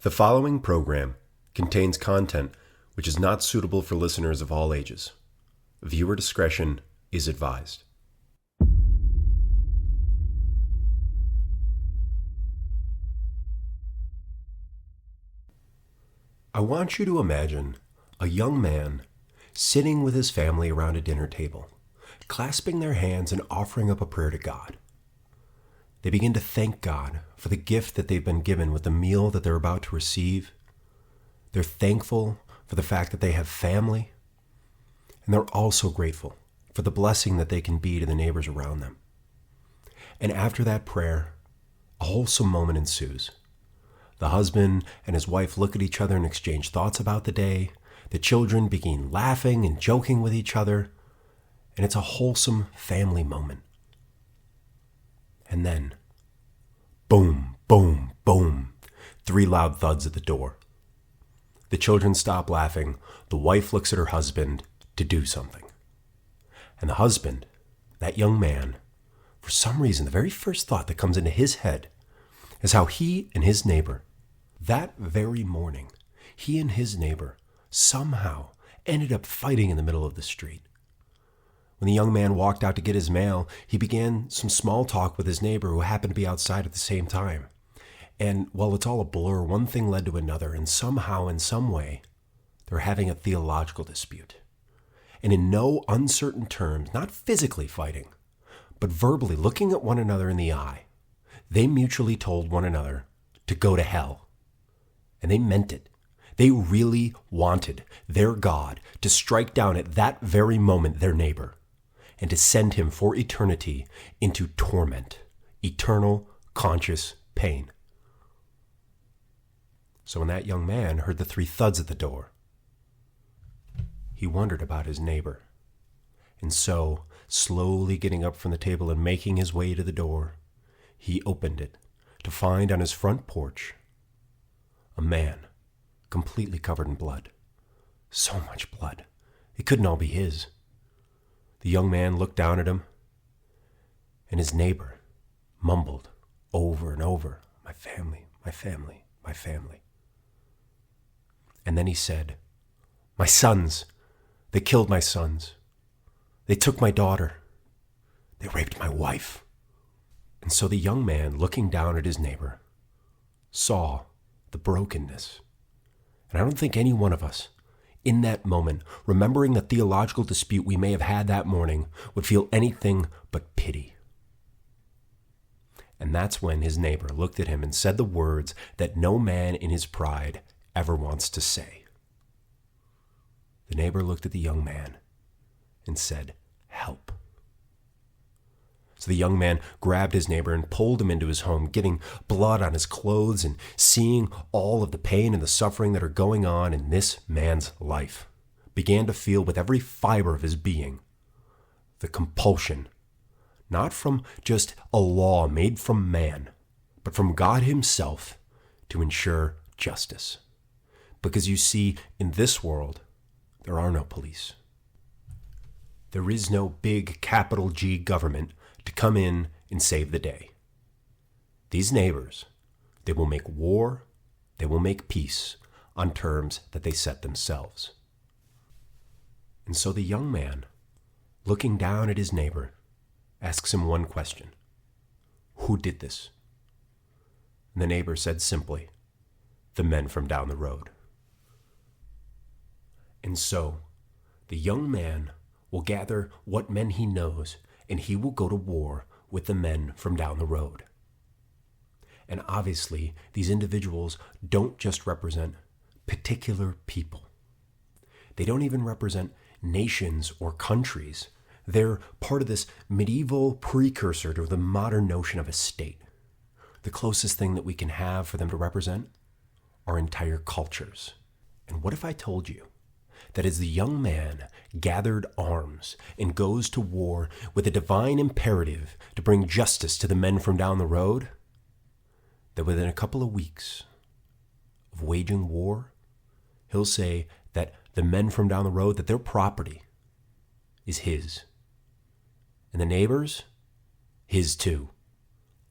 The following program contains content which is not suitable for listeners of all ages. Viewer discretion is advised. I want you to imagine a young man sitting with his family around a dinner table, clasping their hands and offering up a prayer to God. They begin to thank God for the gift that they've been given with the meal that they're about to receive. They're thankful for the fact that they have family, and they're also grateful for the blessing that they can be to the neighbors around them. And after that prayer, a wholesome moment ensues. The husband and his wife look at each other and exchange thoughts about the day. The children begin laughing and joking with each other, and it's a wholesome family moment. And then, boom, boom, boom, 3 loud thuds at the door. The children stop laughing. The wife looks at her husband to do something. And the husband, that young man, for some reason, the very first thought that comes into his head is how he and his neighbor, that very morning, he and his neighbor somehow ended up fighting in the middle of the street. When the young man walked out to get his mail, he began some small talk with his neighbor who happened to be outside at the same time. And while it's all a blur, one thing led to another, and somehow, in some way, they're having a theological dispute. And in no uncertain terms, not physically fighting, but verbally looking at one another in the eye, they mutually told one another to go to hell. And they meant it. They really wanted their God to strike down at that very moment their neighbor, and to send him for eternity into torment, eternal conscious pain. So when that young man heard the 3 thuds at the door, he wondered about his neighbor. And so, slowly getting up from the table and making his way to the door, he opened it to find on his front porch a man completely covered in blood. So much blood. It couldn't all be his. The young man looked down at him, and his neighbor mumbled over and over, "My family, my family, my family." And then he said, "My sons, they killed my sons. They took my daughter. They raped my wife." And so the young man, looking down at his neighbor, saw the brokenness. And I don't think any one of us, in that moment, remembering the theological dispute we may have had that morning, would feel anything but pity. And that's when his neighbor looked at him and said the words that no man in his pride ever wants to say. The neighbor looked at the young man and said, "Help." So the young man grabbed his neighbor and pulled him into his home, getting blood on his clothes and seeing all of the pain and the suffering that are going on in this man's life, began to feel with every fiber of his being the compulsion, not from just a law made from man, but from God himself, to ensure justice. Because you see, in this world, there are no police. There is no big capital G government to come in and save the day. These neighbors, they will make war, they will make peace on terms that they set themselves. And so the young man, looking down at his neighbor, asks him one question: "Who did this?" And the neighbor said simply, "The men from down the road." And so the young man will gather what men he knows, and he will go to war with the men from down the road. And obviously, these individuals don't just represent particular people. They don't even represent nations or countries. They're part of this medieval precursor to the modern notion of a state. The closest thing that we can have for them to represent are entire cultures. And what if I told you that as the young man gathered arms and goes to war with a divine imperative to bring justice to the men from down the road, that within a couple of weeks of waging war, he'll say that the men from down the road, that their property is his. And the neighbors, his too.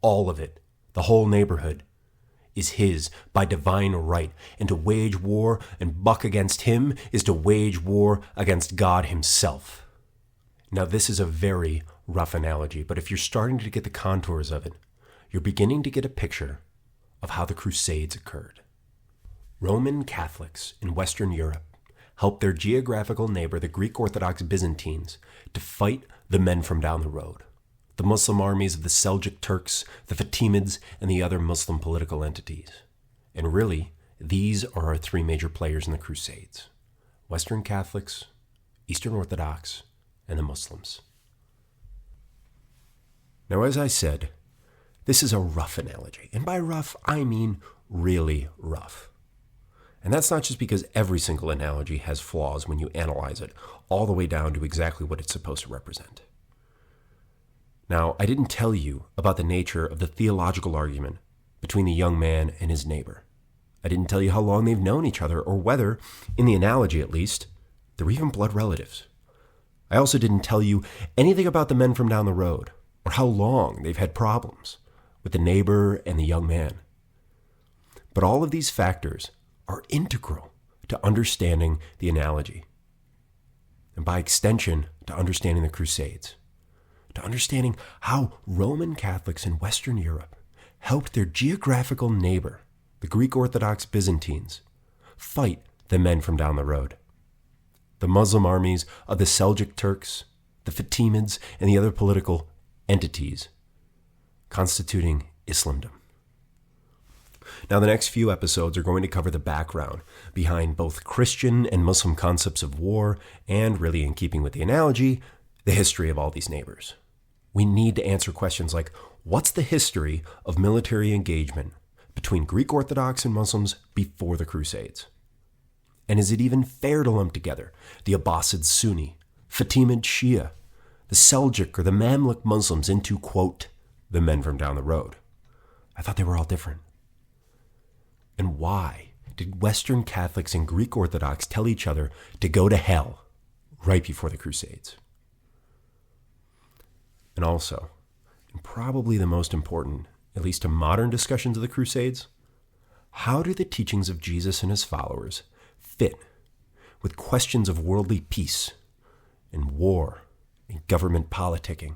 All of it, the whole neighborhood, is his by divine right, and to wage war and buck against him is to wage war against God himself. Now, this is a very rough analogy, but if you're starting to get the contours of it, you're beginning to get a picture of how the Crusades occurred. Roman Catholics in Western Europe helped their geographical neighbor, the Greek Orthodox Byzantines, to fight the men from down the road, the Muslim armies of the Seljuk Turks, the Fatimids, and the other Muslim political entities. And really, these are our three major players in the Crusades: Western Catholics, Eastern Orthodox, and the Muslims. Now, as I said, this is a rough analogy. And by rough, I mean really rough. And that's not just because every single analogy has flaws when you analyze it, all the way down to exactly what it's supposed to represent. Now, I didn't tell you about the nature of the theological argument between the young man and his neighbor. I didn't tell you how long they've known each other, or whether, in the analogy at least, they're even blood relatives. I also didn't tell you anything about the men from down the road, or how long they've had problems with the neighbor and the young man. But all of these factors are integral to understanding the analogy, and by extension, to understanding the Crusades, to understanding how Roman Catholics in Western Europe helped their geographical neighbor, the Greek Orthodox Byzantines, fight the men from down the road. The Muslim armies of the Seljuk Turks, the Fatimids, and the other political entities constituting Islamdom. Now, the next few episodes are going to cover the background behind both Christian and Muslim concepts of war, and, really in keeping with the analogy, the history of all these neighbors. We need to answer questions like, what's the history of military engagement between Greek Orthodox and Muslims before the Crusades? And is it even fair to lump together the Abbasid Sunni, Fatimid Shia, the Seljuk or the Mamluk Muslims into, quote, the men from down the road? I thought they were all different. And why did Western Catholics and Greek Orthodox tell each other to go to hell right before the Crusades? And also, and probably the most important, at least to modern discussions of the Crusades, how do the teachings of Jesus and his followers fit with questions of worldly peace and war and government politicking?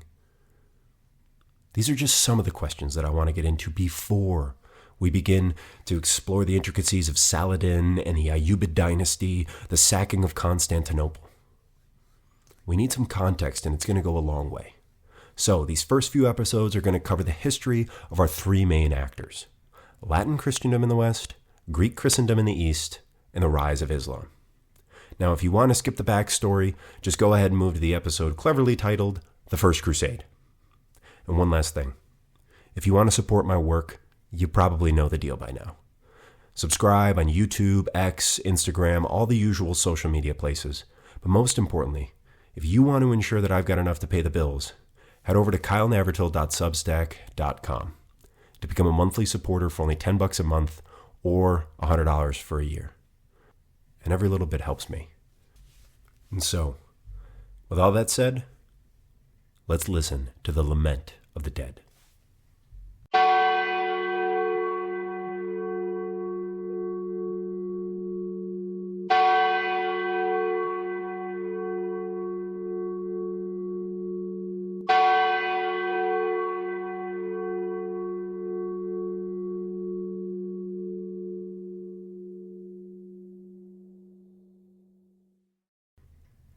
These are just some of the questions that I want to get into before we begin to explore the intricacies of Saladin and the Ayyubid dynasty, the sacking of Constantinople. We need some context, and it's going to go a long way. So these first few episodes are going to cover the history of our three main actors: Latin Christendom in the West, Greek Christendom in the East, and the rise of Islam. Now, if you want to skip the backstory, just go ahead and move to the episode cleverly titled The First Crusade. And one last thing. If you want to support my work, you probably know the deal by now. Subscribe on YouTube, X, Instagram, all the usual social media places. But most importantly, if you want to ensure that I've got enough to pay the bills, head over to kylenavertil.substack.com to become a monthly supporter for only $10 a month or $100 for a year. And every little bit helps me. And so, with all that said, let's listen to the Lament of the Dead.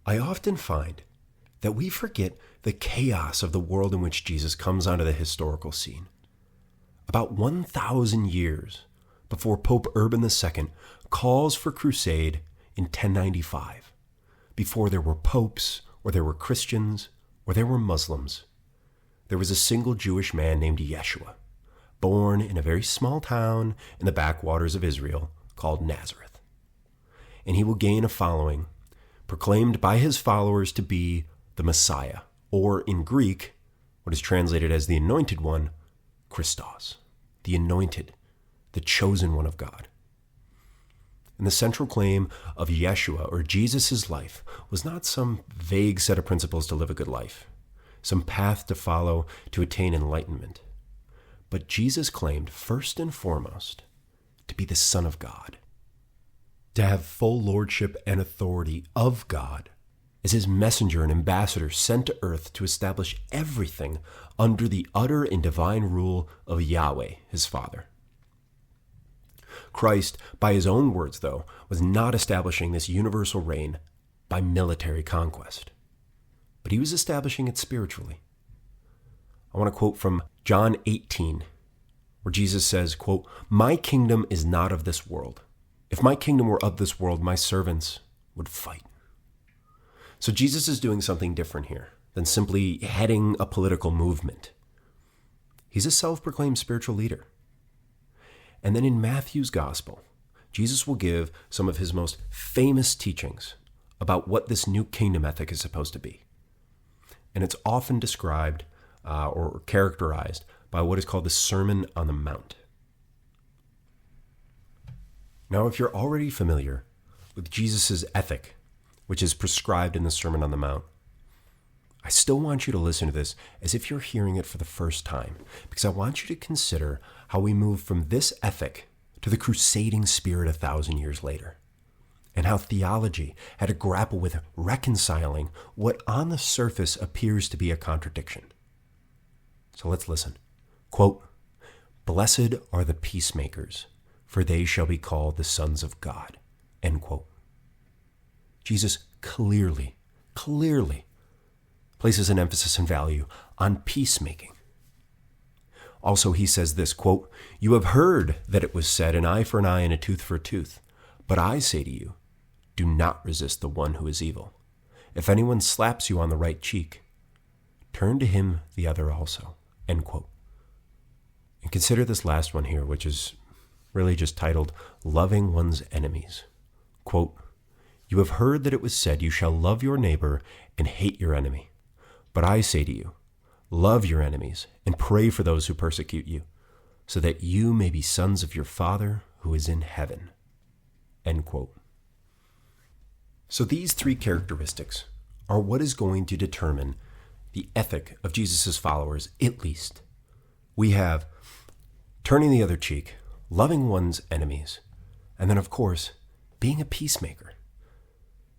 I often find that we forget the chaos of the world in which Jesus comes onto the historical scene. About 1,000 years before Pope Urban II calls for crusade in 1095, before there were popes, or there were Christians, or there were Muslims, there was a single Jewish man named Yeshua, born in a very small town in the backwaters of Israel called Nazareth. And he will gain a following proclaimed by his followers to be the Messiah, or in Greek, what is translated as the Anointed One, Christos, the Anointed, the Chosen One of God. And the central claim of Yeshua, or Jesus' life, was not some vague set of principles to live a good life, some path to follow to attain enlightenment. But Jesus claimed, first and foremost, to be the Son of God, to have full lordship and authority of God as his messenger and ambassador sent to earth to establish everything under the utter and divine rule of Yahweh, his Father. Christ, by his own words, though, was not establishing this universal reign by military conquest, but he was establishing it spiritually. I want to quote from John 18, where Jesus says, quote, "My kingdom is not of this world. If my kingdom were of this world, my servants would fight." So Jesus is doing something different here than simply heading a political movement. He's a self-proclaimed spiritual leader. And then in Matthew's gospel, Jesus will give some of his most famous teachings about what this new kingdom ethic is supposed to be. And it's often described or characterized by what is called the Sermon on the Mount. Now, if you're already familiar with Jesus' ethic, which is prescribed in the Sermon on the Mount, I still want you to listen to this as if you're hearing it for the first time, because I want you to consider how we move from this ethic to the crusading spirit 1,000 years later, and how theology had to grapple with reconciling what on the surface appears to be a contradiction. So let's listen. Quote, "Blessed are the peacemakers, for they shall be called the sons of God." End quote. Jesus clearly places an emphasis and value on peacemaking. Also, he says this, quote, "You have heard that it was said, an eye for an eye and a tooth for a tooth. But I say to you, do not resist the one who is evil. If anyone slaps you on the right cheek, turn to him the other also." End quote. And consider this last one here, which is really just titled, "Loving One's Enemies." Quote, "You have heard that it was said, you shall love your neighbor and hate your enemy. But I say to you, love your enemies and pray for those who persecute you, so that you may be sons of your Father who is in heaven." End quote. So these three characteristics are what is going to determine the ethic of Jesus' followers, at least. We have turning the other cheek, loving one's enemies, and then, of course, being a peacemaker.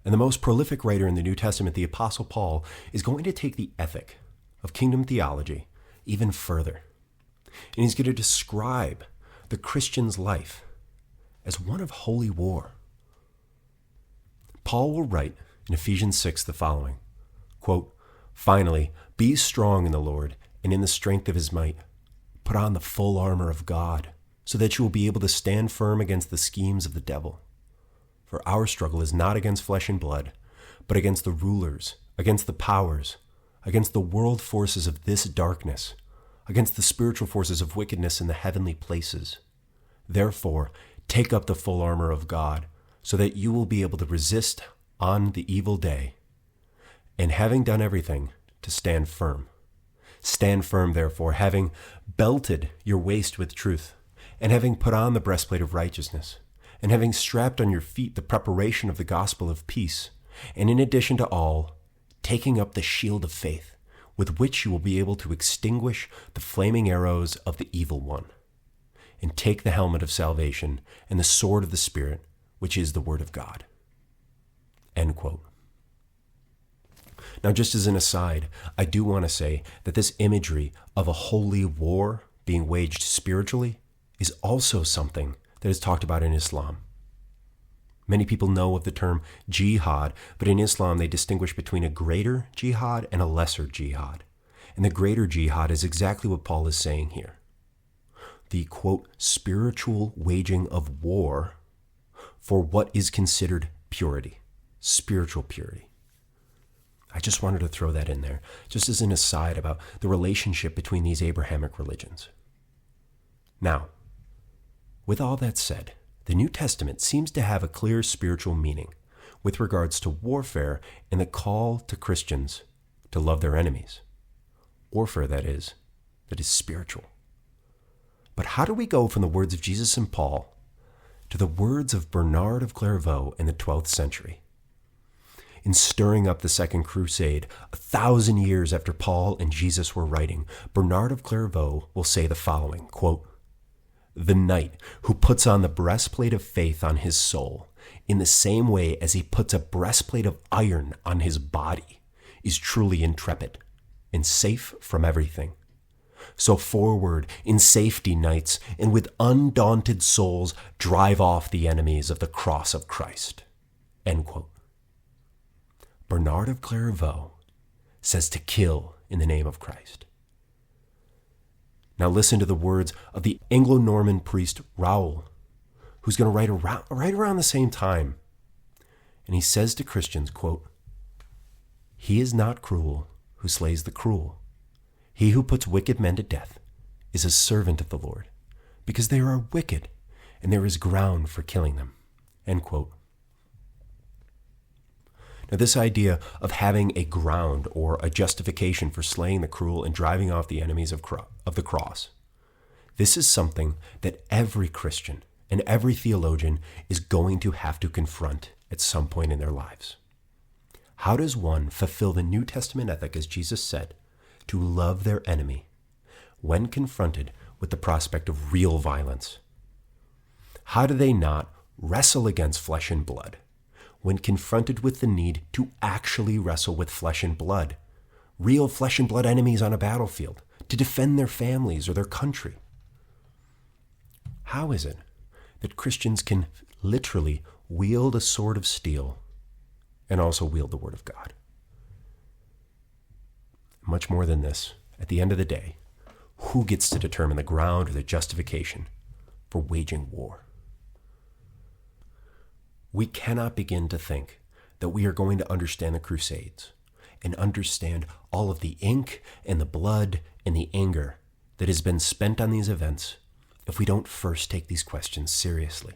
And the most prolific writer in the New Testament, the Apostle Paul, is going to take the ethic of kingdom theology even further. And he's going to describe the Christian's life as one of holy war. Paul will write in Ephesians 6 the following, quote, "Finally, be strong in the Lord and in the strength of his might. Put on the full armor of God, so that you will be able to stand firm against the schemes of the devil. For our struggle is not against flesh and blood, but against the rulers, against the powers, against the world forces of this darkness, against the spiritual forces of wickedness in the heavenly places. Therefore, take up the full armor of God, so that you will be able to resist on the evil day, and having done everything, to stand firm. Stand firm, therefore, having belted your waist with truth, and having put on the breastplate of righteousness, and having strapped on your feet the preparation of the gospel of peace, and in addition to all, taking up the shield of faith, with which you will be able to extinguish the flaming arrows of the evil one, and take the helmet of salvation and the sword of the Spirit, which is the word of God." End quote. Now, just as an aside, I do want to say that this imagery of a holy war being waged spiritually is also something that is talked about in Islam. Many people know of the term jihad, but in Islam they distinguish between a greater jihad and a lesser jihad. And the greater jihad is exactly what Paul is saying here. The, quote, "spiritual waging of war for what is considered purity, spiritual purity." I just wanted to throw that in there, just as an aside about the relationship between these Abrahamic religions. Now, with all that said, the New Testament seems to have a clear spiritual meaning with regards to warfare and the call to Christians to love their enemies. Warfare, that is spiritual. But how do we go from the words of Jesus and Paul to the words of Bernard of Clairvaux in the 12th century? In stirring up the Second Crusade, 1,000 years after Paul and Jesus were writing, Bernard of Clairvaux will say the following, quote, the knight who puts on the breastplate of faith on his soul, in the same way as he puts a breastplate of iron on his body, is truly intrepid and safe from everything. So forward in safety, knights, and with undaunted souls drive off the enemies of the cross of Christ." End quote. Bernard of Clairvaux says to kill in the name of Christ. Now listen to the words of the Anglo-Norman priest Raoul, who's going to right around the same time. And he says to Christians, quote, "He is not cruel who slays the cruel. He who puts wicked men to death is a servant of the Lord, because they are wicked, and there is ground for killing them." End quote. Now, this idea of having a ground or a justification for slaying the cruel and driving off the enemies of the cross, this is something that every Christian and every theologian is going to have to confront at some point in their lives. How does one fulfill the New Testament ethic, as Jesus said, to love their enemy when confronted with the prospect of real violence? How do they not wrestle against flesh and blood when confronted with the need to actually wrestle with flesh and blood, real flesh and blood enemies on a battlefield, to defend their families or their country? How is it that Christians can literally wield a sword of steel and also wield the Word of God? Much more than this, at the end of the day, who gets to determine the ground or the justification for waging war? We cannot begin to think that we are going to understand the Crusades and understand all of the ink and the blood and the anger that has been spent on these events if we don't first take these questions seriously.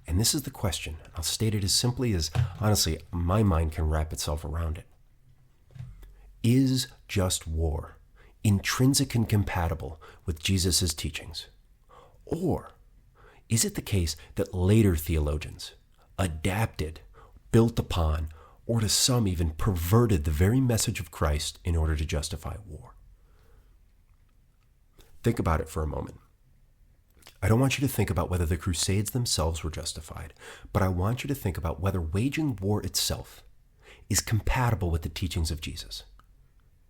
And this is the question. I'll state it as simply as, honestly, my mind can wrap itself around it. Is just war intrinsic and compatible with Jesus' teachings? Or is it the case that later theologians adapted, built upon, or to some even perverted the very message of Christ in order to justify war? Think about it for a moment. I don't want you to think about whether the Crusades themselves were justified, but I want you to think about whether waging war itself is compatible with the teachings of Jesus.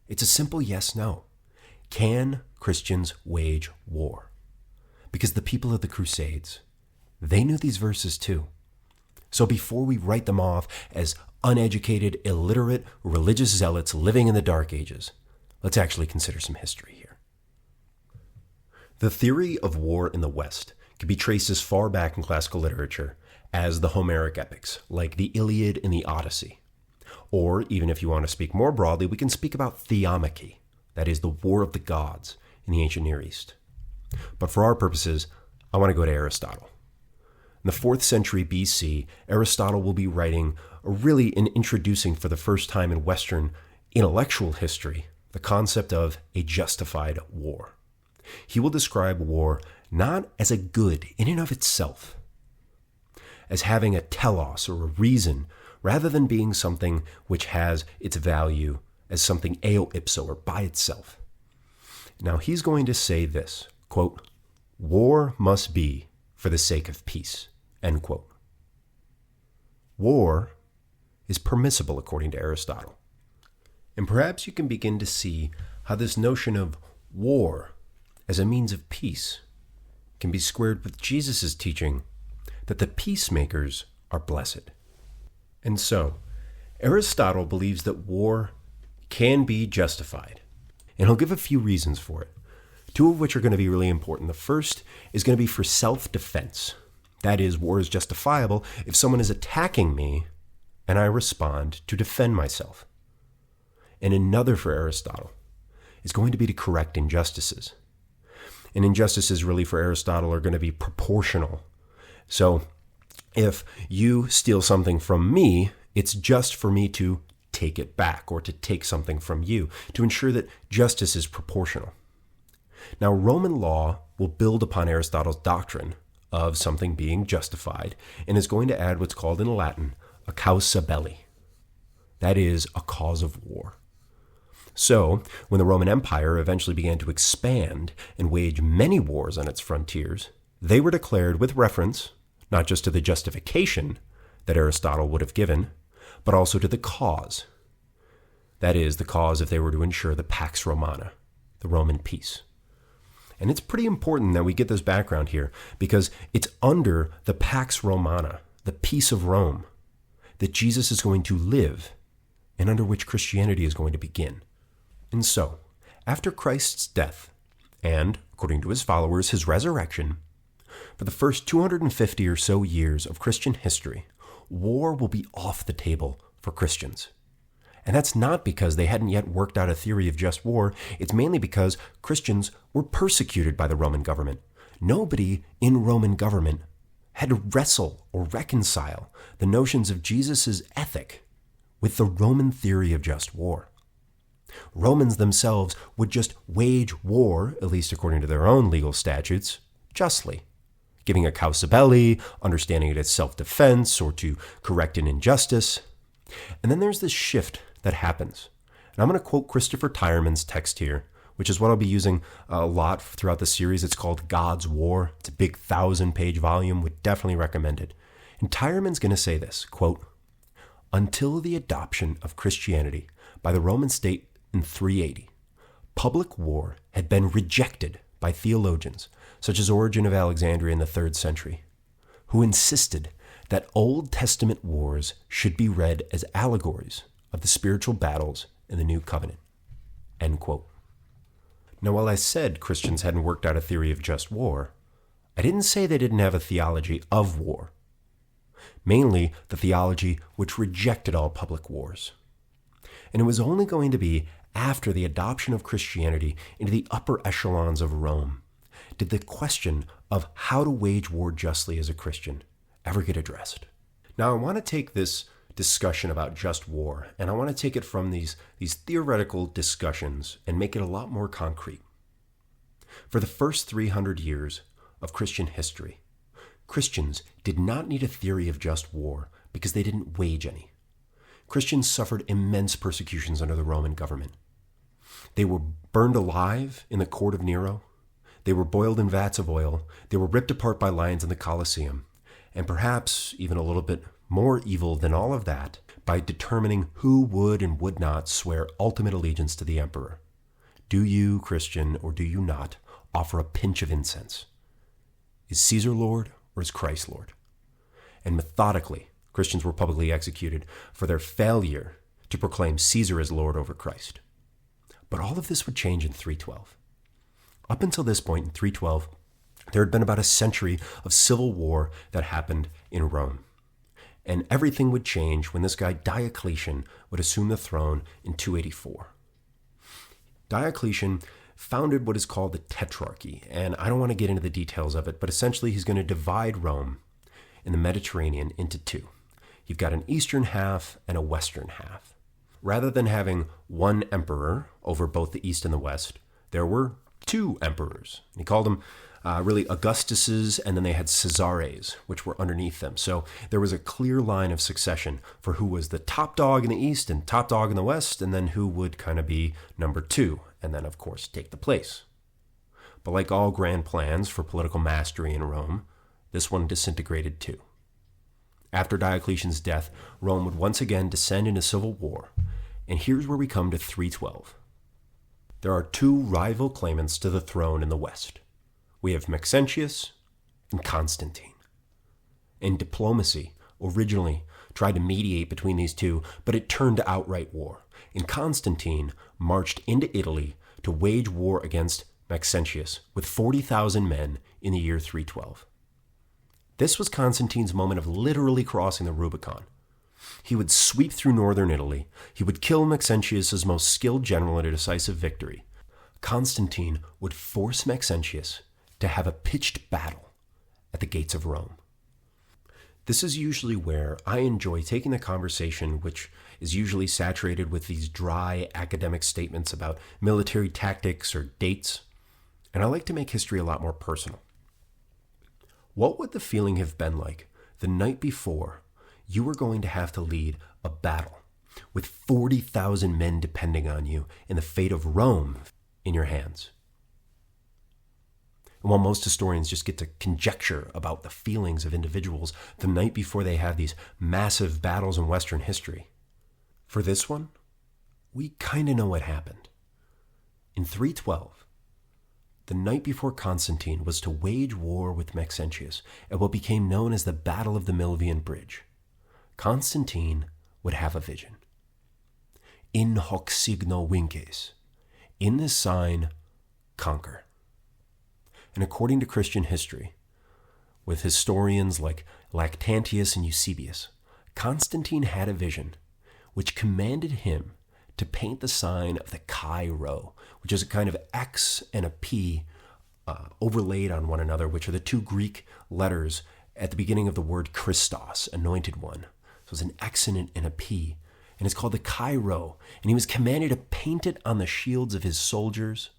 It's a simple yes/no. Can Christians wage war? Because the people of the Crusades, they knew these verses too. So before we write them off as uneducated, illiterate, religious zealots living in the Dark Ages, let's actually consider some history here. The theory of war in the West can be traced as far back in classical literature as the Homeric epics, like the Iliad and the Odyssey. Or, even if you want to speak more broadly, we can speak about theomachy, that is, the war of the gods in the ancient Near East. But for our purposes, I want to go to Aristotle. In the 4th century BC, Aristotle will be writing, or really introducing for the first time in Western intellectual history, the concept of a justified war. He will describe war not as a good in and of itself, as having a telos or a reason, rather than being something which has its value as something eo ipso or by itself. Now he's going to say this, quote, "War must be for the sake of peace," end quote. War is permissible according to Aristotle. And perhaps you can begin to see how this notion of war as a means of peace can be squared with Jesus' teaching that the peacemakers are blessed. And so, Aristotle believes that war can be justified. And he'll give a few reasons for it, two of which are going to be really important. The first is going to be for self-defense. That is, war is justifiable if someone is attacking me and I respond to defend myself. And another for Aristotle is going to be to correct injustices. And injustices really for Aristotle are going to be proportional. So if you steal something from me, it's just for me to take it back or to take something from you to ensure that justice is proportional. Now, Roman law will build upon Aristotle's doctrine of something being justified and is going to add what's called in Latin a causa belli. That is, a cause of war. So, when the Roman Empire eventually began to expand and wage many wars on its frontiers, they were declared with reference not just to the justification that Aristotle would have given, but also to the cause. That is, the cause if they were to ensure the Pax Romana, the Roman peace. And it's pretty important that we get this background here, because it's under the Pax Romana, the peace of Rome, that Jesus is going to live, and under which Christianity is going to begin. And so, after Christ's death, and, according to his followers, his resurrection, for the first 250 or so years of Christian history, war will be off the table for Christians. And that's not because they hadn't yet worked out a theory of just war. It's mainly because Christians were persecuted by the Roman government. Nobody in Roman government had to wrestle or reconcile the notions of Jesus' ethic with the Roman theory of just war. Romans themselves would just wage war, at least according to their own legal statutes, justly, giving a causa belli, understanding it as self-defense or to correct an injustice. And then there's this shift that happens. And I'm going to quote Christopher Tyerman's text here, which is what I'll be using a lot throughout the series. It's called God's War. It's a big 1,000-page volume. Would definitely recommend it. And Tyerman's going to say this, quote, "Until the adoption of Christianity by the Roman state in 380, public war had been rejected by theologians such as Origen of Alexandria in the 3rd century, who insisted that Old Testament wars should be read as allegories of the spiritual battles in the New Covenant." End quote. Now, while I said Christians hadn't worked out a theory of just war, I didn't say they didn't have a theology of war. Mainly the theology which rejected all public wars. And it was only going to be after the adoption of Christianity into the upper echelons of Rome did the question of how to wage war justly as a Christian ever get addressed. Now, I want to take this discussion about just war, and I want to take it from these theoretical discussions and make it a lot more concrete. For the first 300 years of Christian history, Christians did not need a theory of just war because they didn't wage any. Christians suffered immense persecutions under the Roman government. They were burned alive in the court of Nero. They were boiled in vats of oil. They were ripped apart by lions in the Colosseum. And perhaps even a little bit more evil than all of that, by determining who would and would not swear ultimate allegiance to the emperor. Do you, Christian, or do you not, offer a pinch of incense? Is Caesar Lord or is Christ Lord? And methodically, Christians were publicly executed for their failure to proclaim Caesar as Lord over Christ. But all of this would change in 312. Up until this point, in 312, there had been about a century of civil war that happened in Rome. And everything would change when this guy Diocletian would assume the throne in 284. Diocletian founded what is called the Tetrarchy, and I don't want to get into the details of it, but essentially he's going to divide Rome in the Mediterranean into two. You've got an eastern half and a western half. Rather than having one emperor over both the east and the west, there were two emperors. He called them really Augustuses, and then they had Caesares, which were underneath them. So there was a clear line of succession for who was the top dog in the east and top dog in the west, and then who would kind of be number two, and then, of course, take the place. But like all grand plans for political mastery in Rome, this one disintegrated too. After Diocletian's death, Rome would once again descend into civil war, and here's where we come to 312. There are two rival claimants to the throne in the west. We have Maxentius and Constantine. And diplomacy originally tried to mediate between these two, but it turned to outright war. And Constantine marched into Italy to wage war against Maxentius with 40,000 men in the year 312. This was Constantine's moment of literally crossing the Rubicon. He would sweep through northern Italy. He would kill Maxentius' most skilled general in a decisive victory. Constantine would force Maxentius to have a pitched battle at the gates of Rome. This is usually where I enjoy taking the conversation, which is usually saturated with these dry academic statements about military tactics or dates, and I like to make history a lot more personal. What would the feeling have been like the night before you were going to have to lead a battle with 40,000 men depending on you and the fate of Rome in your hands. And while most historians just get to conjecture about the feelings of individuals the night before they have these massive battles in Western history, for this one, we kind of know what happened. In 312, the night before Constantine was to wage war with Maxentius at what became known as the Battle of the Milvian Bridge, Constantine would have a vision. In hoc signo vinces, in this sign, conquer. And according to Christian history, with historians like Lactantius and Eusebius, Constantine had a vision which commanded him to paint the sign of the Chi Rho, which is a kind of X and a P overlaid on one another, which are the two Greek letters at the beginning of the word Christos, anointed one. So it's an X and a P, and it's called the Chi Rho. And he was commanded to paint it on the shields of his soldiers,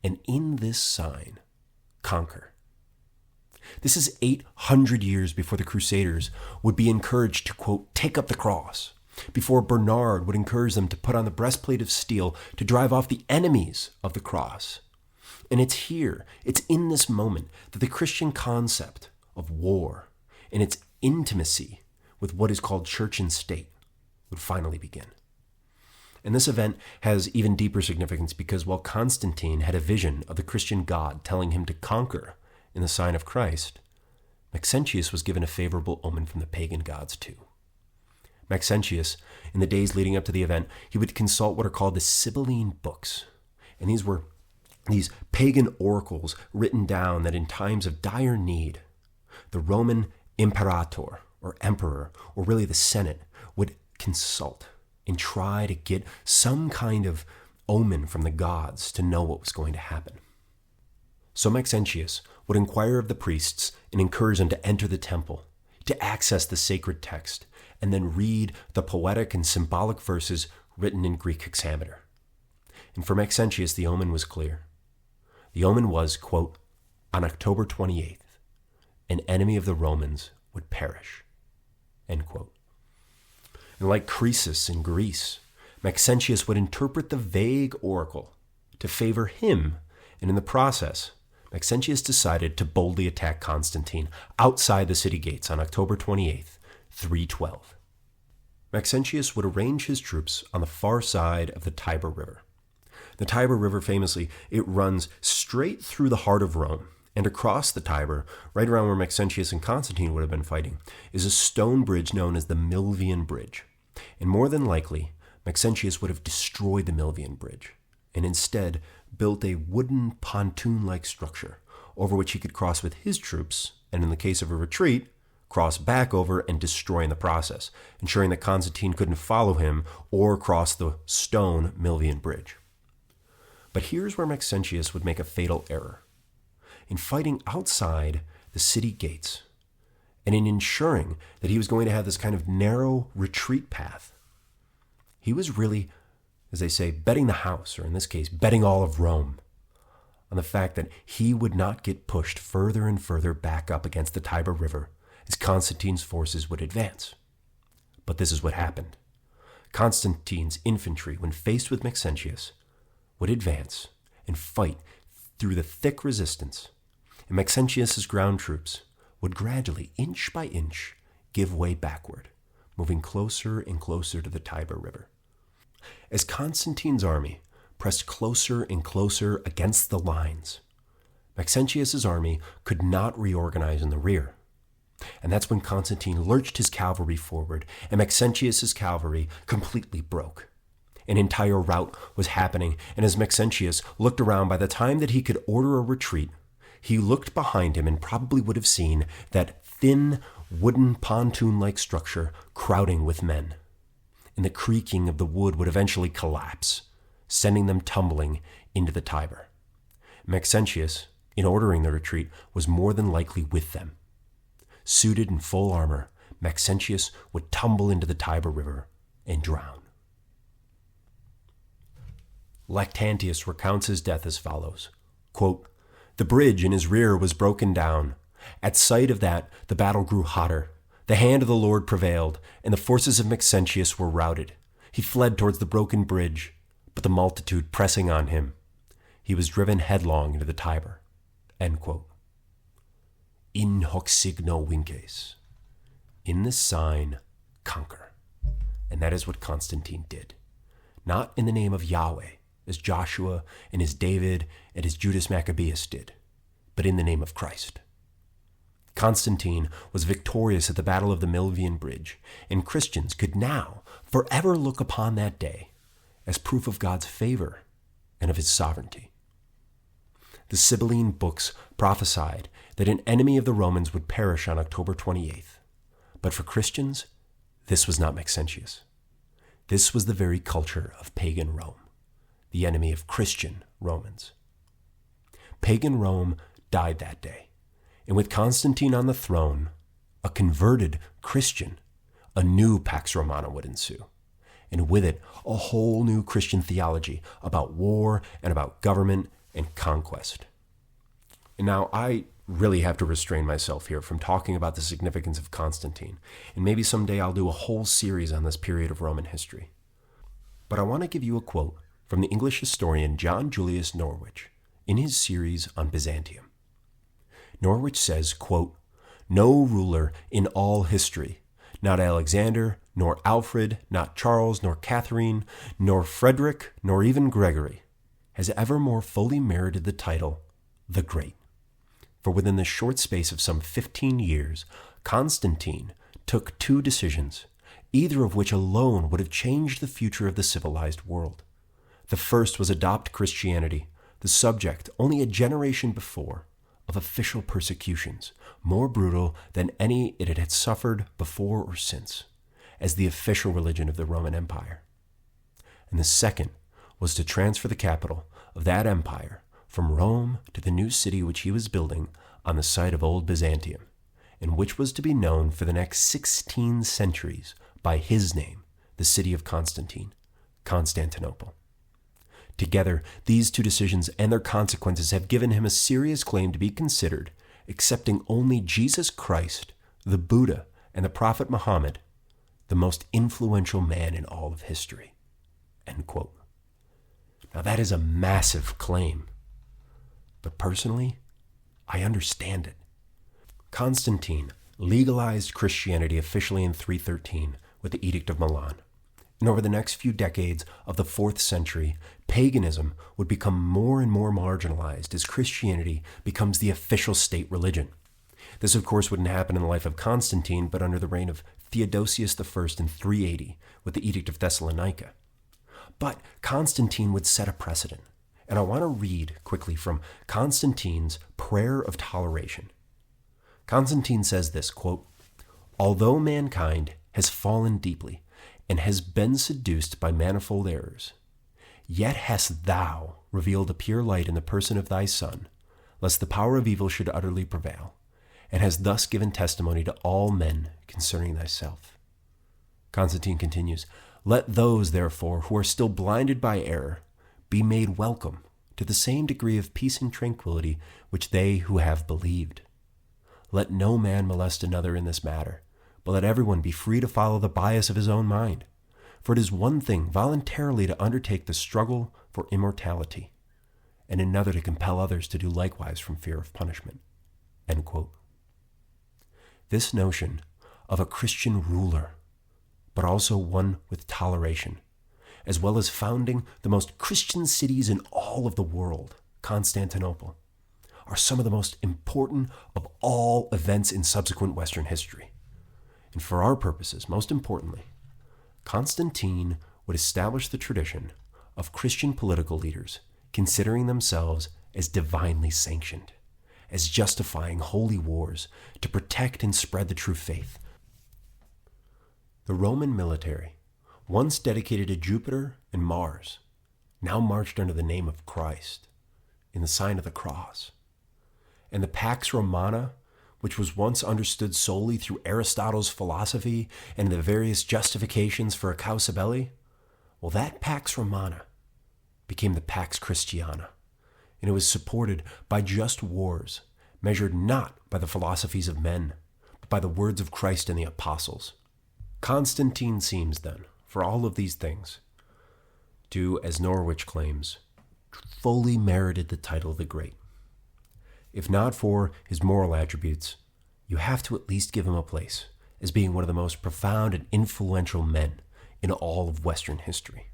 and in this sign, conquer. This is 800 years before the Crusaders would be encouraged to, quote, take up the cross, before Bernard would encourage them to put on the breastplate of steel to drive off the enemies of the cross. And it's here, it's in this moment, that the Christian concept of war and its intimacy with what is called church and state would finally begin. And this event has even deeper significance because while Constantine had a vision of the Christian God telling him to conquer in the sign of Christ, Maxentius was given a favorable omen from the pagan gods too. Maxentius, in the days leading up to the event, he would consult what are called the Sibylline books. And these were these pagan oracles written down that in times of dire need, the Roman imperator or emperor, or really the Senate, would consult and try to get some kind of omen from the gods to know what was going to happen. So Maxentius would inquire of the priests and encourage them to enter the temple, to access the sacred text, and then read the poetic and symbolic verses written in Greek hexameter. And for Maxentius, the omen was clear. The omen was, quote, on October 28th, an enemy of the Romans would perish, end quote. And like Croesus in Greece, Maxentius would interpret the vague oracle to favor him, and in the process, Maxentius decided to boldly attack Constantine outside the city gates on October 28th, 312. Maxentius would arrange his troops on the far side of the Tiber River. The Tiber River, famously, it runs straight through the heart of Rome, and across the Tiber, right around where Maxentius and Constantine would have been fighting, is a stone bridge known as the Milvian Bridge. And more than likely, Maxentius would have destroyed the Milvian Bridge, and instead built a wooden pontoon-like structure over which he could cross with his troops, and in the case of a retreat, cross back over and destroy in the process, ensuring that Constantine couldn't follow him or cross the stone Milvian Bridge. But here's where Maxentius would make a fatal error. In fighting outside the city gates, and in ensuring that he was going to have this kind of narrow retreat path, he was really, as they say, betting the house, or in this case, betting all of Rome, on the fact that he would not get pushed further and further back up against the Tiber River as Constantine's forces would advance. But this is what happened. Constantine's infantry, when faced with Maxentius, would advance and fight through the thick resistance, and Maxentius's ground troops would gradually, inch by inch, give way backward, moving closer and closer to the Tiber River. As Constantine's army pressed closer and closer against the lines, Maxentius's army could not reorganize in the rear. And that's when Constantine lurched his cavalry forward, and Maxentius's cavalry completely broke. An entire rout was happening, and as Maxentius looked around, by the time that he could order a retreat, he looked behind him and probably would have seen that thin, wooden pontoon-like structure crowding with men. And the creaking of the wood would eventually collapse, sending them tumbling into the Tiber. Maxentius, in ordering the retreat, was more than likely with them. Suited in full armor, Maxentius would tumble into the Tiber River and drown. Lactantius recounts his death as follows, quote, "The bridge in his rear was broken down. At sight of that, the battle grew hotter. The hand of the Lord prevailed, and the forces of Maxentius were routed. He fled towards the broken bridge, but the multitude pressing on him, he was driven headlong into the Tiber. End quote. In hoc signo vinces. In this sign, conquer. And that is what Constantine did. Not in the name of Yahweh, as Joshua and his David and his Judas Maccabeus did, but in the name of Christ. Constantine was victorious at the Battle of the Milvian Bridge, and Christians could now forever look upon that day as proof of God's favor and of his sovereignty. The Sibylline books prophesied that an enemy of the Romans would perish on October 28th. But for Christians, this was not Maxentius. This was the very culture of pagan Rome, the enemy of Christian Romans. Pagan Rome died that day, and with Constantine on the throne, a converted Christian, a new Pax Romana would ensue, and with it, a whole new Christian theology about war and about government and conquest. And now I really have to restrain myself here from talking about the significance of Constantine, and maybe someday I'll do a whole series on this period of Roman history. But I want to give you a quote from the English historian John Julius Norwich in his series on Byzantium. Norwich says, quote, "No ruler in all history, not Alexander, nor Alfred, not Charles, nor Catherine, nor Frederick, nor even Gregory, has ever more fully merited the title, the Great. For within the short space of some 15 years, Constantine took two decisions, either of which alone would have changed the future of the civilized world. The first was adopt Christianity, the subject, only a generation before, of official persecutions, more brutal than any it had suffered before or since, as the official religion of the Roman Empire. And the second was to transfer the capital of that empire from Rome to the new city which he was building on the site of old Byzantium, and which was to be known for the next 16 centuries by his name, the city of Constantine, Constantinople. Together, these two decisions and their consequences have given him a serious claim to be considered, accepting only Jesus Christ, the Buddha, and the Prophet Muhammad, the most influential man in all of history." End quote. Now that is a massive claim, but personally, I understand it. Constantine legalized Christianity officially in 313 with the Edict of Milan. And over the next few decades of the 4th century, paganism would become more and more marginalized as Christianity becomes the official state religion. This, of course, wouldn't happen in the life of Constantine, but under the reign of Theodosius I in 380 with the Edict of Thessalonica. But Constantine would set a precedent. And I want to read quickly from Constantine's Prayer of Toleration. Constantine says this, quote, "Although mankind has fallen deeply and has been seduced by manifold errors, yet hast thou revealed a pure light in the person of thy Son, lest the power of evil should utterly prevail, and hast thus given testimony to all men concerning thyself." Constantine continues, "Let those, therefore, who are still blinded by error, be made welcome to the same degree of peace and tranquility which they who have believed. Let no man molest another in this matter, but let everyone be free to follow the bias of his own mind. For it is one thing voluntarily to undertake the struggle for immortality, and another to compel others to do likewise from fear of punishment." End quote. This notion of a Christian ruler, but also one with toleration, as well as founding the most Christian cities in all of the world, Constantinople, are some of the most important of all events in subsequent Western history. And for our purposes, most importantly, Constantine would establish the tradition of Christian political leaders considering themselves as divinely sanctioned, as justifying holy wars to protect and spread the true faith. The Roman military, once dedicated to Jupiter and Mars, now marched under the name of Christ in the sign of the cross. And the Pax Romana, which was once understood solely through Aristotle's philosophy and the various justifications for a causa belli, well, that Pax Romana became the Pax Christiana, and it was supported by just wars, measured not by the philosophies of men, but by the words of Christ and the apostles. Constantine seems, then, for all of these things, to, as Norwich claims, fully merited the title the Great. If not for his moral attributes, you have to at least give him a place as being one of the most profound and influential men in all of Western history.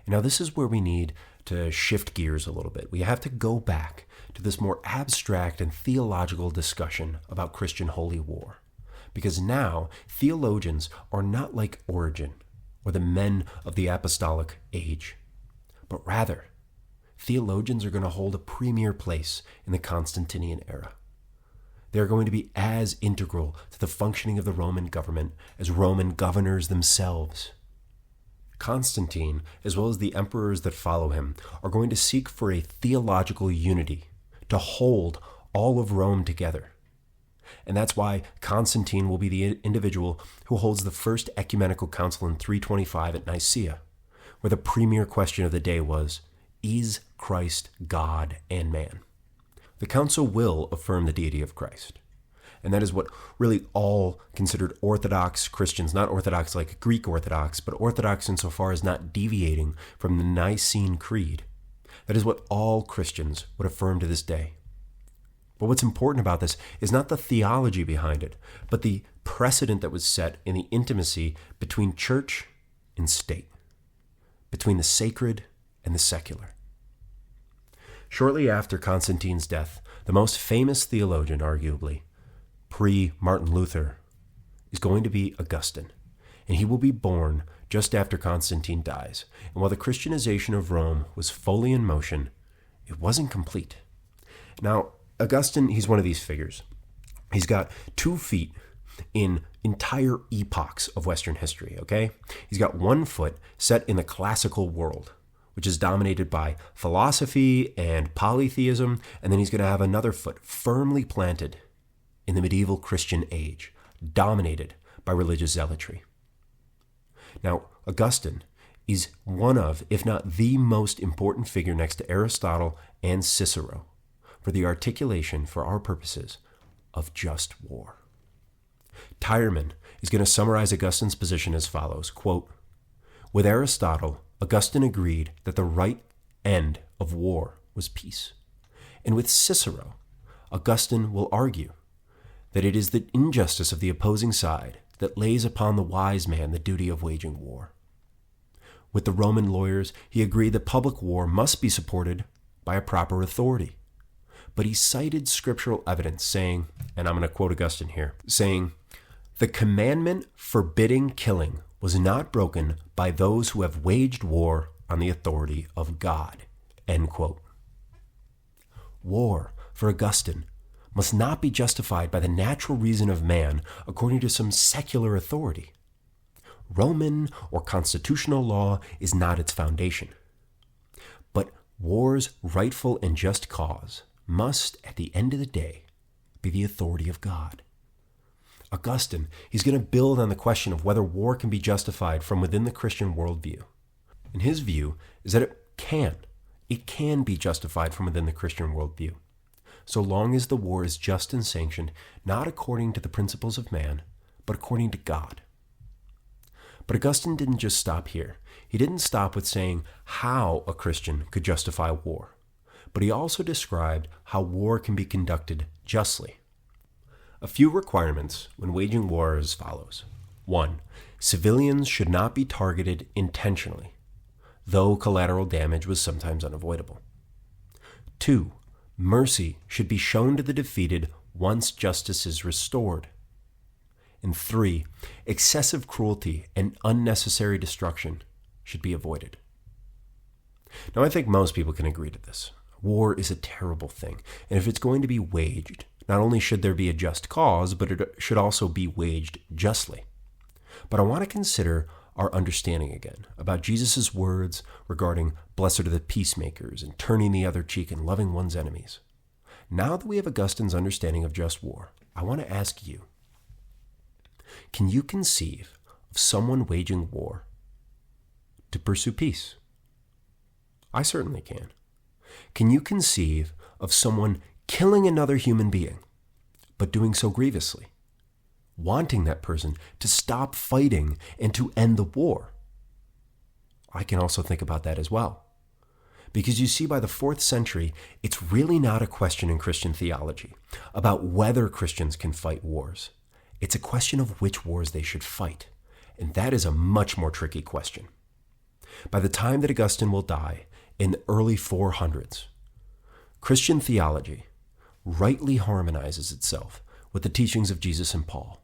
And now this is where we need to shift gears a little bit. We have to go back to this more abstract and theological discussion about Christian holy war. Because now theologians are not like Origen or the men of the apostolic age, but rather theologians are going to hold a premier place in the Constantinian era. They're going to be as integral to the functioning of the Roman government as Roman governors themselves. Constantine, as well as the emperors that follow him, are going to seek for a theological unity to hold all of Rome together. And that's why Constantine will be the individual who holds the first ecumenical council in 325 at Nicaea, where the premier question of the day was, is Christ God and man? The council will affirm the deity of Christ. And that is what really all considered Orthodox Christians, not Orthodox like Greek Orthodox, but Orthodox insofar as not deviating from the Nicene Creed. That is what all Christians would affirm to this day. But what's important about this is not the theology behind it, but the precedent that was set in the intimacy between church and state, between the sacred and the secular. Shortly after Constantine's death, the most famous theologian, arguably, pre-Martin Luther, is going to be Augustine, and he will be born just after Constantine dies. And while the Christianization of Rome was fully in motion, it wasn't complete. Now, Augustine, he's one of these figures. He's got 2 feet in entire epochs of Western history, okay? He's got 1 foot set in the classical world, which is dominated by philosophy and polytheism, and then he's going to have another foot firmly planted in the medieval Christian age, dominated by religious zealotry. Now, Augustine is one of, if not the most important figure next to Aristotle and Cicero for the articulation, for our purposes, of just war. Tyerman is going to summarize Augustine's position as follows, quote, with Aristotle, Augustine agreed that the right end of war was peace. And with Cicero, Augustine will argue that it is the injustice of the opposing side that lays upon the wise man the duty of waging war. With the Roman lawyers, he agreed that public war must be supported by a proper authority. But he cited scriptural evidence saying, and I'm going to quote Augustine here, saying, the commandment forbidding killing was not broken by those who have waged war on the authority of God. End quote. War, for Augustine, must not be justified by the natural reason of man according to some secular authority. Roman or constitutional law is not its foundation. But war's rightful and just cause must, at the end of the day, be the authority of God. Augustine, he's going to build on the question of whether war can be justified from within the Christian worldview. And his view is that it can be justified from within the Christian worldview, so long as the war is just and sanctioned, not according to the principles of man, but according to God. But Augustine didn't just stop here. He didn't stop with saying how a Christian could justify war, but he also described how war can be conducted justly. A few requirements when waging war are as follows. 1. Civilians should not be targeted intentionally, though collateral damage was sometimes unavoidable. 2. Mercy should be shown to the defeated once justice is restored. And 3. Excessive cruelty and unnecessary destruction should be avoided. Now, I think most people can agree to this. War is a terrible thing, and if it's going to be waged, not only should there be a just cause, but it should also be waged justly. But I want to consider our understanding again about Jesus' words regarding blessed are the peacemakers and turning the other cheek and loving one's enemies. Now that we have Augustine's understanding of just war, I want to ask you, can you conceive of someone waging war to pursue peace? I certainly can. Can you conceive of someone killing another human being, but doing so grievously? wanting that person to stop fighting and to end the war. I can also think about that as well. Because you see, by the 4th century, it's really not a question in Christian theology about whether Christians can fight wars. It's a question of which wars they should fight. And that is a much more tricky question. By the time that Augustine will die in the early 400s, Christian theology rightly harmonizes itself with the teachings of Jesus and Paul.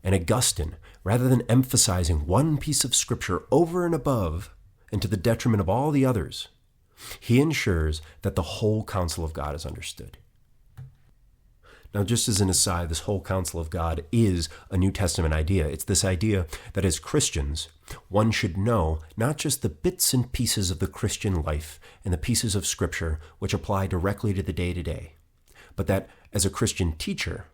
And Augustine, rather than emphasizing one piece of scripture over and above and to the detriment of all the others, he ensures that the whole counsel of God is understood. Now, just as an aside, this whole counsel of God is a New Testament idea. It's this idea that as Christians, one should know not just the bits and pieces of the Christian life and the pieces of Scripture which apply directly to the day-to-day, but that as a Christian teacher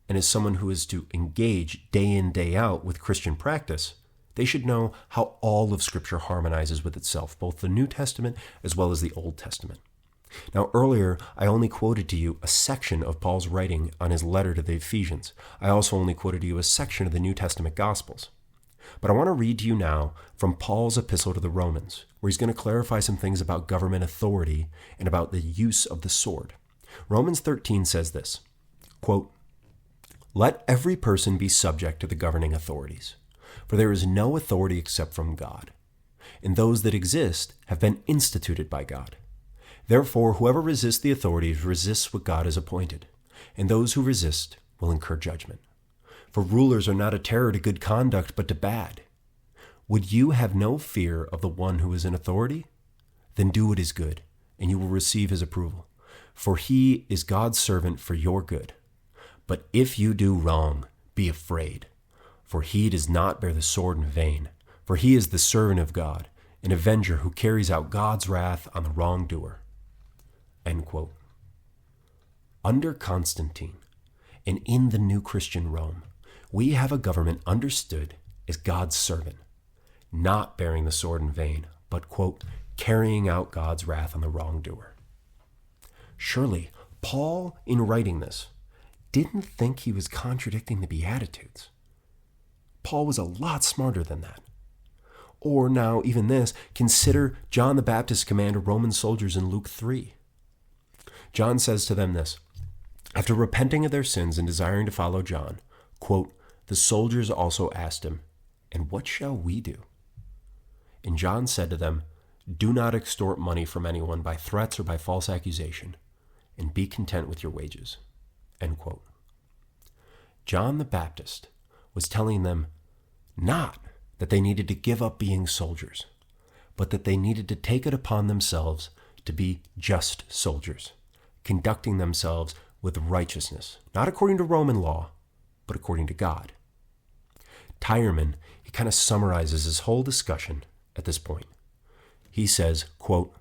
and as someone who is to engage day in, day out with Christian practice, they should know how all of Scripture harmonizes with itself, both the New Testament as well as the Old Testament. Now, earlier, I only quoted to you a section of Paul's writing on his letter to the Ephesians. I also only quoted to you a section of the New Testament Gospels. But I want to read to you now from Paul's epistle to the Romans, where he's going to clarify some things about government authority and about the use of the sword. Romans 13 says this, quote, "Let every person be subject to the governing authorities, for there is no authority except from God, and those that exist have been instituted by God. Therefore, whoever resists the authorities resists what God has appointed, and those who resist will incur judgment. For rulers are not a terror to good conduct, but to bad. Would you have no fear of the one who is in authority? Then do what is good, and you will receive his approval. For he is God's servant for your good. But if you do wrong, be afraid, for he does not bear the sword in vain, for he is the servant of God, an avenger who carries out God's wrath on the wrongdoer." End quote. Under Constantine, and in the new Christian Rome, we have a government understood as God's servant, not bearing the sword in vain, but, quote, carrying out God's wrath on the wrongdoer. Surely, Paul, in writing this, didn't think he was contradicting the Beatitudes. Paul was a lot smarter than that. Or now, even this, consider John the Baptist's command to Roman soldiers in Luke 3. John says to them this, after repenting of their sins and desiring to follow John, quote, "The soldiers also asked him, 'And what shall we do?' And John said to them, 'Do not extort money from anyone by threats or by false accusation, and be content with your wages.'" End quote. John the Baptist was telling them not that they needed to give up being soldiers, but that they needed to take it upon themselves to be just soldiers, conducting themselves with righteousness, not according to Roman law, but according to God. Tyerman, he kind of summarizes his whole discussion at this point. He says, quote,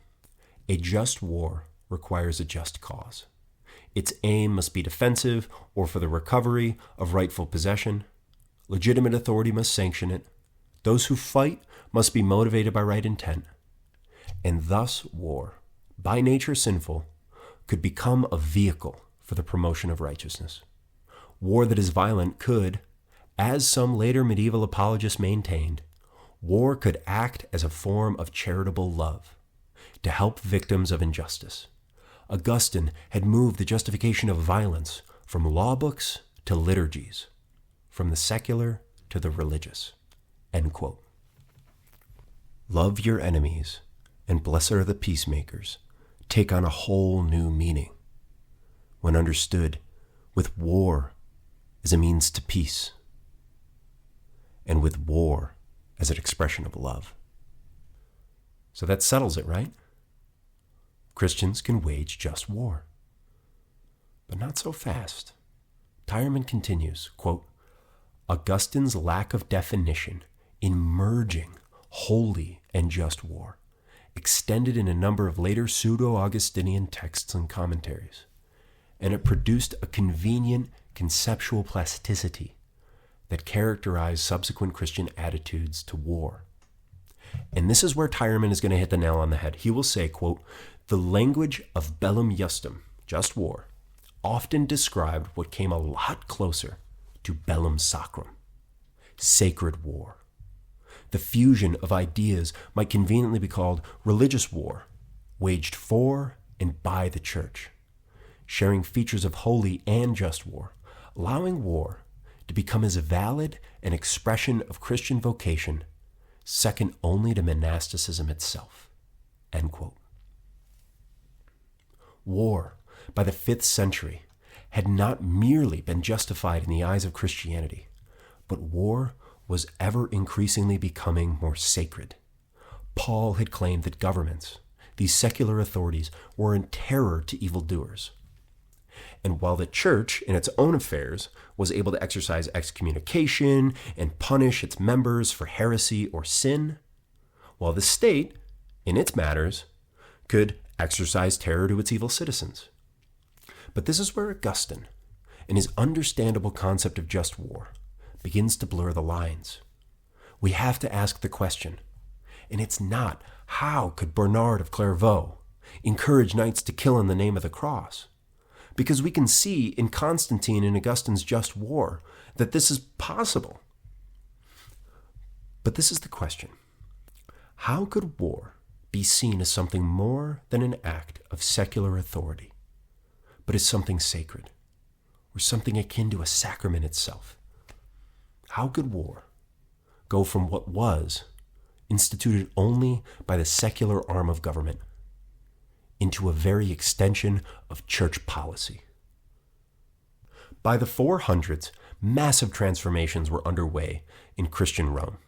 "A just war requires a just cause. Its aim must be defensive or for the recovery of rightful possession. Legitimate authority must sanction it. Those who fight must be motivated by right intent. And thus war, by nature sinful, could become a vehicle for the promotion of righteousness. War that is violent could, as some later medieval apologists maintained, war could act as a form of charitable love to help victims of injustice. Augustine had moved the justification of violence from law books to liturgies, from the secular to the religious." End quote. Love your enemies and blessed are the peacemakers take on a whole new meaning when understood with war as a means to peace and with war as an expression of love. So that settles it, right? Christians can wage just war. But not so fast. Tyerman continues, quote, "Augustine's lack of definition in merging holy and just war extended in a number of later pseudo-Augustinian texts and commentaries, and it produced a convenient conceptual plasticity that characterized subsequent Christian attitudes to war." And this is where Tyerman is going to hit the nail on the head. He will say, quote, "The language of bellum justum, just war, often described what came a lot closer to bellum sacrum, sacred war. The fusion of ideas might conveniently be called religious war, waged for and by the church, sharing features of holy and just war, allowing war to become as valid an expression of Christian vocation, second only to monasticism itself." End quote. War, by the 5th century, had not merely been justified in the eyes of Christianity, but war was ever increasingly becoming more sacred. Paul had claimed that governments, these secular authorities, were in terror to evildoers. And while the church, in its own affairs, was able to exercise excommunication and punish its members for heresy or sin, while the state, in its matters, could exercise terror to its evil citizens. But this is where Augustine, in his understandable concept of just war, begins to blur the lines. We have to ask the question, and it's not, how could Bernard of Clairvaux encourage knights to kill in the name of the cross? Because we can see in Constantine and Augustine's just war that this is possible. But this is the question. How could war be seen as something more than an act of secular authority, but as something sacred, or something akin to a sacrament itself? How could war go from what was instituted only by the secular arm of government into a very extension of church policy? By the 400s, massive transformations were underway in Christian Rome.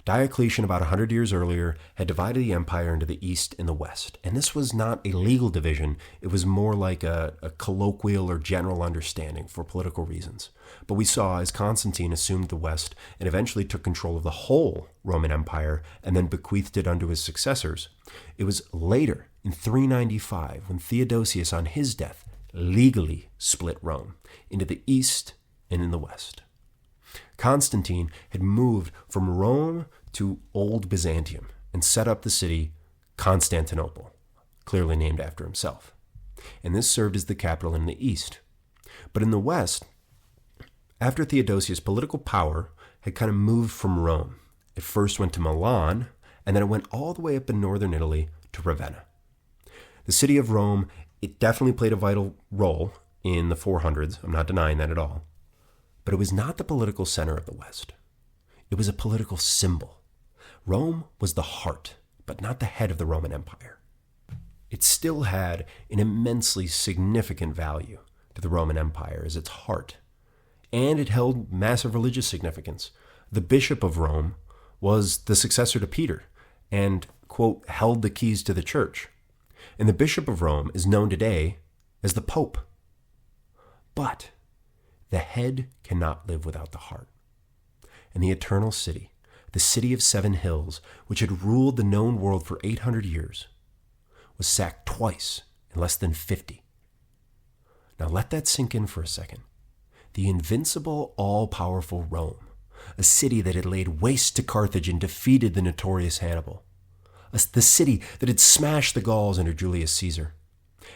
Diocletian, about 100 years earlier, had divided the empire into the east and the west. And this was not a legal division. It was more like a colloquial or general understanding for political reasons. But we saw as Constantine assumed the west and eventually took control of the whole Roman Empire and then bequeathed it unto his successors. It was later, in 395, when Theodosius, on his death, legally split Rome into the east and in the west. Constantine had moved from Rome to Old Byzantium and set up the city Constantinople, clearly named after himself. And this served as the capital in the east. But in the west, after Theodosius, political power had kind of moved from Rome. It first went to Milan, and then it went all the way up in northern Italy to Ravenna. The city of Rome, it definitely played a vital role in the 400s. I'm not denying that at all. But it was not the political center of the West. It was a political symbol. Rome was the heart, but not the head of the Roman Empire. It still had an immensely significant value to the Roman Empire as its heart, and it held massive religious significance. The Bishop of Rome was the successor to Peter and, quote, held the keys to the church. And the Bishop of Rome is known today as the Pope. But the head cannot live without the heart. And the eternal city, the city of 7 hills, which had ruled the known world for 800 years, was sacked twice in less than 50. Now let that sink in for a second. The invincible, all-powerful Rome, a city that had laid waste to Carthage and defeated the notorious Hannibal, the city that had smashed the Gauls under Julius Caesar,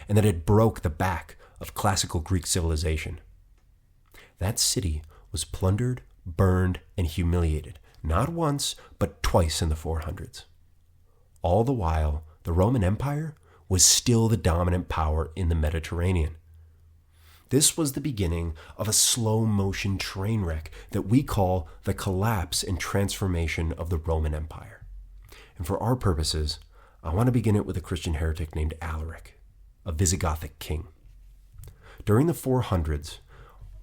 and that had broke the back of classical Greek civilization. That city was plundered, burned, and humiliated, not once, but twice in the 400s. All the while, the Roman Empire was still the dominant power in the Mediterranean. This was the beginning of a slow-motion train wreck that we call the collapse and transformation of the Roman Empire. And for our purposes, I want to begin it with a Christian heretic named Alaric, a Visigothic king. During the 400s,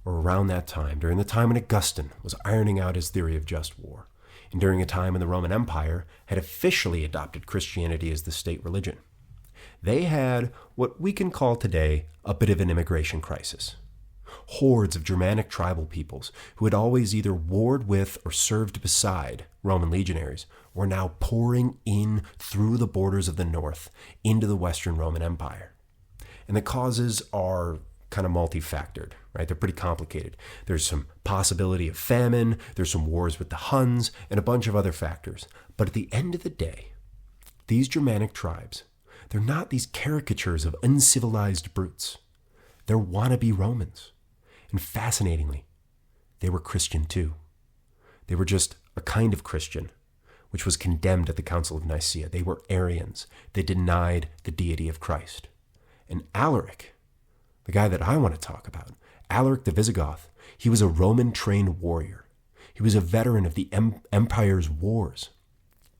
or around that time, during the time when Augustine was ironing out his theory of just war, and during a time when the Roman Empire had officially adopted Christianity as the state religion, they had what we can call today a bit of an immigration crisis. Hordes of Germanic tribal peoples who had always either warred with or served beside Roman legionaries were now pouring in through the borders of the north into the Western Roman Empire. And the causes are kind of multifactored, right? They're pretty complicated. There's some possibility of famine, there's some wars with the Huns, and a bunch of other factors. But at the end of the day, these Germanic tribes, they're not these caricatures of uncivilized brutes. They're wannabe Romans. And fascinatingly, they were Christian too. They were just a kind of Christian, which was condemned at the Council of Nicaea. They were Arians. They denied the deity of Christ. And Alaric, the guy that I want to talk about, Alaric the Visigoth, he was a Roman-trained warrior. He was a veteran of the empire's wars.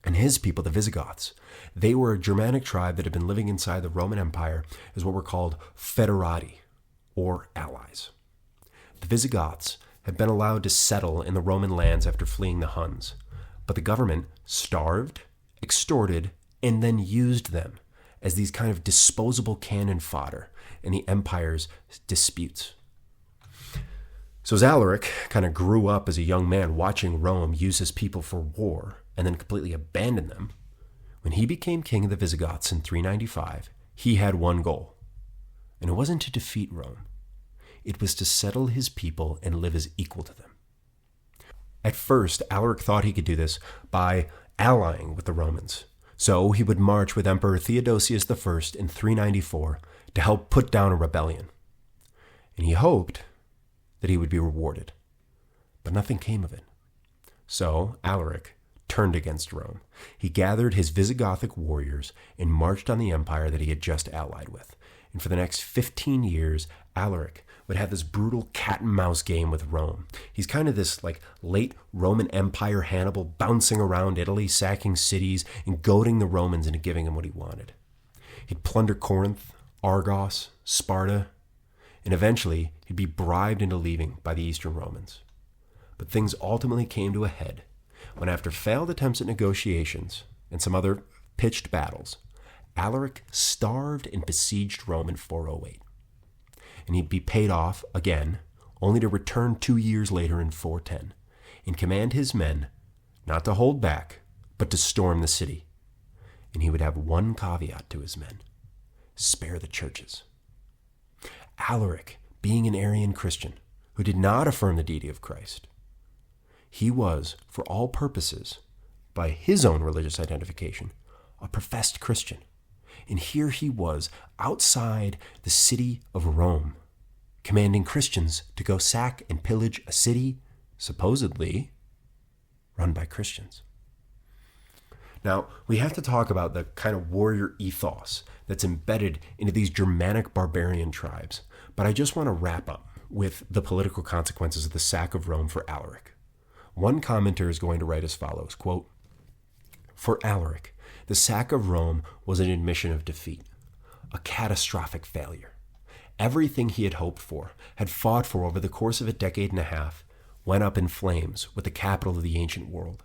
And his people, the Visigoths, they were a Germanic tribe that had been living inside the Roman Empire as what were called foederati, or allies. The Visigoths had been allowed to settle in the Roman lands after fleeing the Huns, but the government starved, extorted, and then used them as these kind of disposable cannon fodder in the empire's disputes. So as Alaric kind of grew up as a young man watching Rome use his people for war and then completely abandon them, when he became king of the Visigoths in 395, he had one goal, and it wasn't to defeat Rome. It was to settle his people and live as equal to them. At first, Alaric thought he could do this by allying with the Romans. So he would march with Emperor Theodosius I in 394 to help put down a rebellion. And he hoped that he would be rewarded. But nothing came of it. So Alaric turned against Rome. He gathered his Visigothic warriors and marched on the empire that he had just allied with. And for the next 15 years, Alaric would have this brutal cat and mouse game with Rome. He's kind of this late Roman Empire Hannibal, bouncing around Italy, sacking cities, and goading the Romans into giving him what he wanted. He'd plunder Corinth, Argos, Sparta, and eventually he'd be bribed into leaving by the Eastern Romans. But things ultimately came to a head when, after failed attempts at negotiations and some other pitched battles, Alaric starved and besieged Rome in 408. And he'd be paid off again, only to return 2 years later in 410 and command his men not to hold back, but to storm the city. And he would have one caveat to his men: spare the churches. Alaric, being an Arian Christian who did not affirm the deity of Christ, he was, for all purposes, by his own religious identification, a professed Christian. And here he was, outside the city of Rome, commanding Christians to go sack and pillage a city, supposedly, run by Christians. Now, we have to talk about the kind of warrior ethos that's embedded into these Germanic barbarian tribes, but I just want to wrap up with the political consequences of the sack of Rome for Alaric. One commenter is going to write as follows, quote, "For Alaric, the sack of Rome was an admission of defeat, a catastrophic failure. Everything he had hoped for, had fought for over the course of a decade and a half, went up in flames with the capital of the ancient world.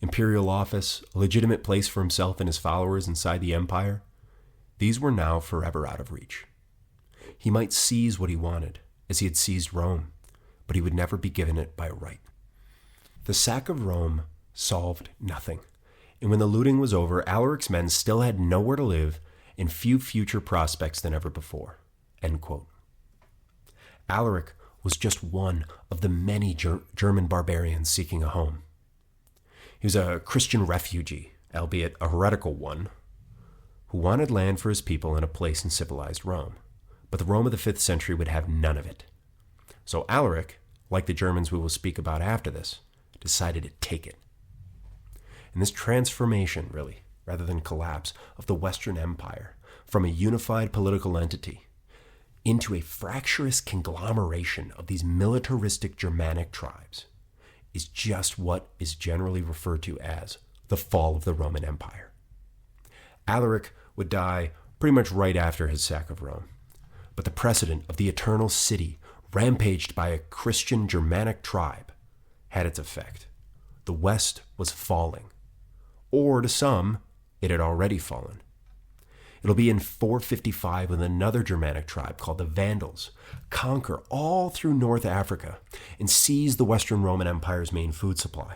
Imperial office, a legitimate place for himself and his followers inside the empire, these were now forever out of reach. He might seize what he wanted, as he had seized Rome, but he would never be given it by right. The sack of Rome solved nothing. And when the looting was over, Alaric's men still had nowhere to live and few future prospects than ever before." End quote. Alaric was just one of the many German barbarians seeking a home. He was a Christian refugee, albeit a heretical one, who wanted land for his people and a place in civilized Rome. But the Rome of the 5th century would have none of it. So Alaric, like the Germans we will speak about after this, decided to take it. And this transformation, really, rather than collapse, of the Western Empire from a unified political entity into a fractious conglomeration of these militaristic Germanic tribes is just what is generally referred to as the fall of the Roman Empire. Alaric would die pretty much right after his sack of Rome, but the precedent of the eternal city rampaged by a Christian Germanic tribe had its effect. The West was falling, or to some, it had already fallen. It'll be in 455 when another Germanic tribe called the Vandals conquer all through North Africa and seize the Western Roman Empire's main food supply.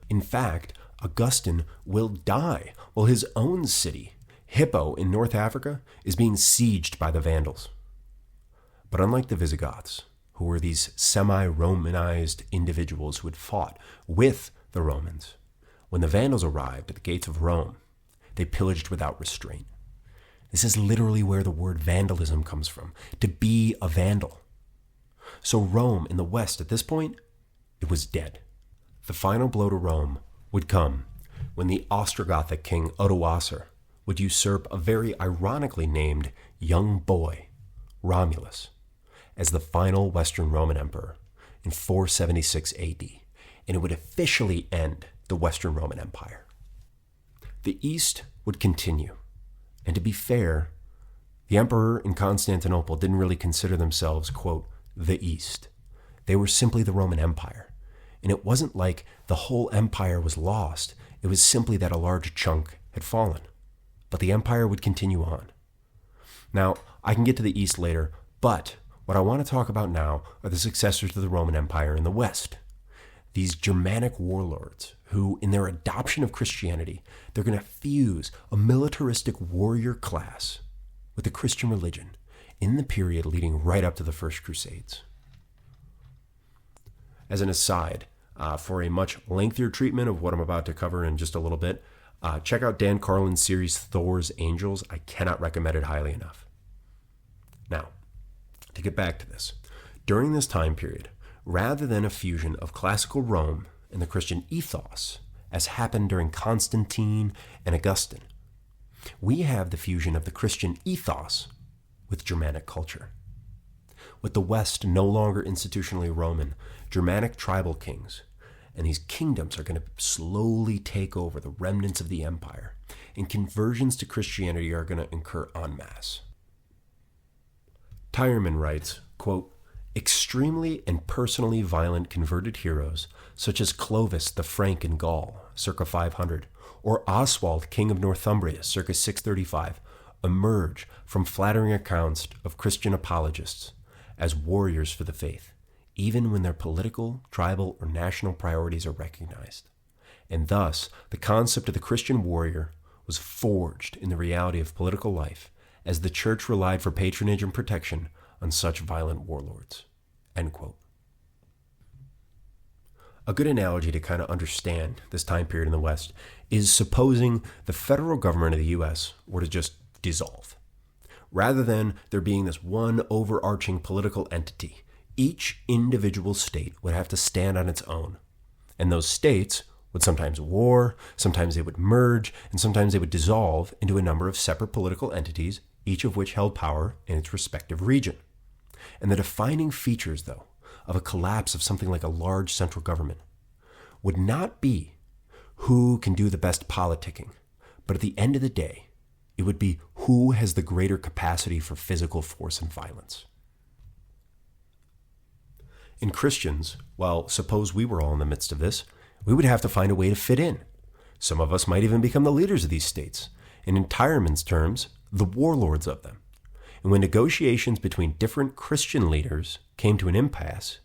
In fact, Augustine will die while his own city, Hippo in North Africa, is being sieged by the Vandals. But unlike the Visigoths, who were these semi-Romanized individuals who had fought with the Romans, when the Vandals arrived at the gates of Rome, they pillaged without restraint. This is literally where the word vandalism comes from, to be a vandal. So Rome in the West at this point it was dead. The final blow to Rome would come when the Ostrogothic king Odoacer would usurp a very ironically named young boy, Romulus, as the final Western Roman emperor in 476 AD, and it would officially end the Western Roman Empire. The East would continue, and to be fair, the emperor in Constantinople didn't really consider themselves, quote, the East. They were simply the Roman Empire, and it wasn't like the whole empire was lost. It was simply that a large chunk had fallen. But the empire would continue on. Now, I can get to the East later, but what I want to talk about now are the successors to the Roman Empire in the West. These Germanic warlords who, in their adoption of Christianity, they're going to fuse a militaristic warrior class with the Christian religion in the period leading right up to the First Crusades. As an aside, for a much lengthier treatment of what I'm about to cover in just a little bit, check out Dan Carlin's series Thor's Angels. I cannot recommend it highly enough. Now, to get back to this, during this time period, rather than a fusion of classical Rome and the Christian ethos, as happened during Constantine and Augustine, we have the fusion of the Christian ethos with Germanic culture. With the West no longer institutionally Roman, Germanic tribal kings, and these kingdoms are going to slowly take over the remnants of the empire, and conversions to Christianity are going to occur en masse. Tyerman writes, quote, extremely and personally violent converted heroes, such as Clovis the Frank in Gaul, circa 500, or Oswald, king of Northumbria, circa 635, emerge from flattering accounts of Christian apologists as warriors for the faith, even when their political, tribal, or national priorities are recognized. And thus, the concept of the Christian warrior was forged in the reality of political life as the church relied for patronage and protection on such violent warlords. End quote. A good analogy to kind of understand this time period in the West is supposing the federal government of the U.S. were to just dissolve. Rather than there being this one overarching political entity, each individual state would have to stand on its own. And those states would sometimes war, sometimes they would merge, and sometimes they would dissolve into a number of separate political entities, each of which held power in its respective region. And the defining features, though, of a collapse of something like a large central government would not be who can do the best politicking, but at the end of the day, it would be who has the greater capacity for physical force and violence. In Christians, well, suppose we were all in the midst of this, we would have to find a way to fit in. Some of us might even become the leaders of these states, and in Tyerman's terms, the warlords of them. And when negotiations between different Christian leaders came to an impasse,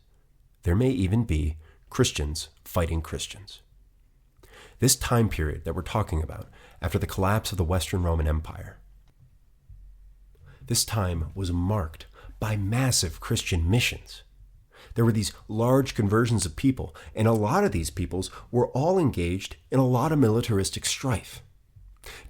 there may even be Christians fighting Christians. This time period that we're talking about, after the collapse of the Western Roman Empire, this time was marked by massive Christian missions. There were these large conversions of people, and a lot of these peoples were all engaged in a lot of militaristic strife.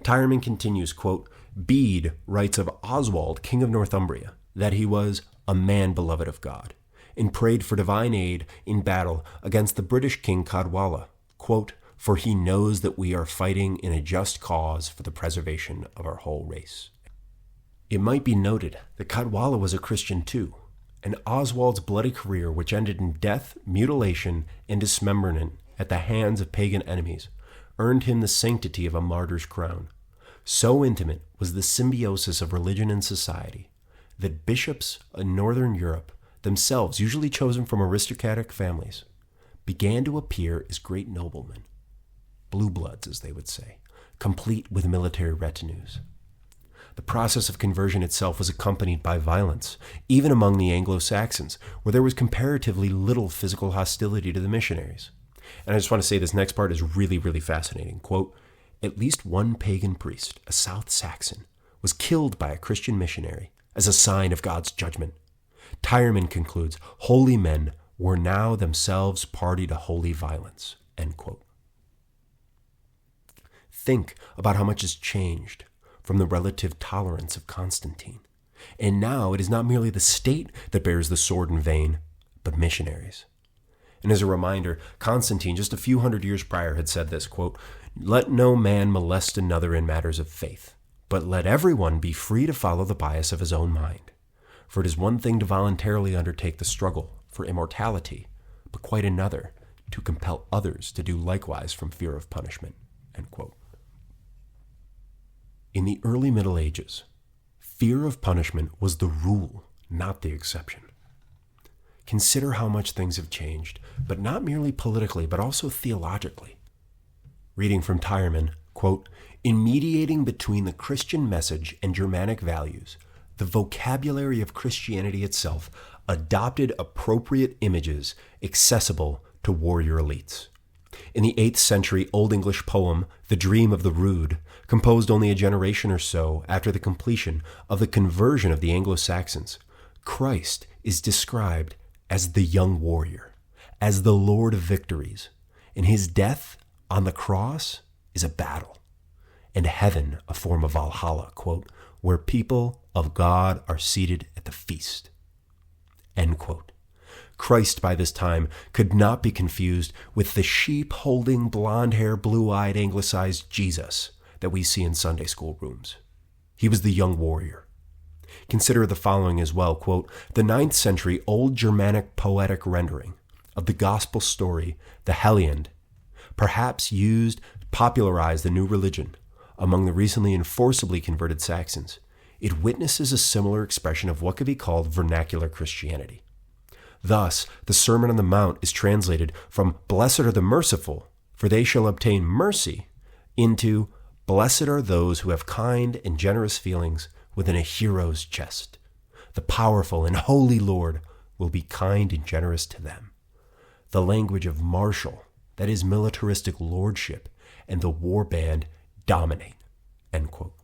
Tyerman continues, quote, Bede writes of Oswald, king of Northumbria, that he was a man beloved of God, and prayed for divine aid in battle against the British king Cadwalla, quote, for he knows that we are fighting in a just cause for the preservation of our whole race. It might be noted that Cadwalla was a Christian too, and Oswald's bloody career, which ended in death, mutilation, and dismemberment at the hands of pagan enemies, earned him the sanctity of a martyr's crown. So intimate was the symbiosis of religion and society that bishops in Northern Europe, themselves usually chosen from aristocratic families, began to appear as great noblemen, blue bloods, as they would say, complete with military retinues. The process of conversion itself was accompanied by violence, even among the Anglo-Saxons, where there was comparatively little physical hostility to the missionaries. And I just want to say this next part is really, really fascinating. Quote, at least one pagan priest, a South Saxon, was killed by a Christian missionary as a sign of God's judgment. Tyerman concludes, holy men were now themselves party to holy violence. End quote. Think about how much has changed from the relative tolerance of Constantine. And now it is not merely the state that bears the sword in vain, but missionaries. And as a reminder, Constantine, just a few hundred years prior, had said this, quote, "Let no man molest another in matters of faith, but let everyone be free to follow the bias of his own mind. For it is one thing to voluntarily undertake the struggle for immortality, but quite another to compel others to do likewise from fear of punishment." End quote. In the early Middle Ages, fear of punishment was the rule, not the exception. Consider how much things have changed, but not merely politically, but also theologically. Reading from Charlemagne, quote, "In mediating between the Christian message and Germanic values, the vocabulary of Christianity itself adopted appropriate images accessible to warrior elites. In the 8th century Old English poem, The Dream of the Rood, composed only a generation or so after the completion of the conversion of the Anglo-Saxons, Christ is described as the young warrior, as the Lord of victories, and his death on the cross is a battle, and heaven a form of Valhalla, quote, where people of God are seated at the feast. End quote. Christ by this time could not be confused with the sheep-holding, blonde-haired, blue-eyed, anglicized Jesus that we see in Sunday school rooms. He was the young warrior. Consider the following as well, quote, "The 9th century Old Germanic poetic rendering of the gospel story, the Helliand, perhaps popularized the new religion among the recently and forcibly converted Saxons. It witnesses a similar expression of what could be called vernacular Christianity. Thus, the Sermon on the Mount is translated from 'Blessed are the merciful, for they shall obtain mercy,' into 'Blessed are those who have kind and generous feelings within a hero's chest. The powerful and holy Lord will be kind and generous to them.' The language of martial, that is militaristic lordship, and the war band dominate." End quote.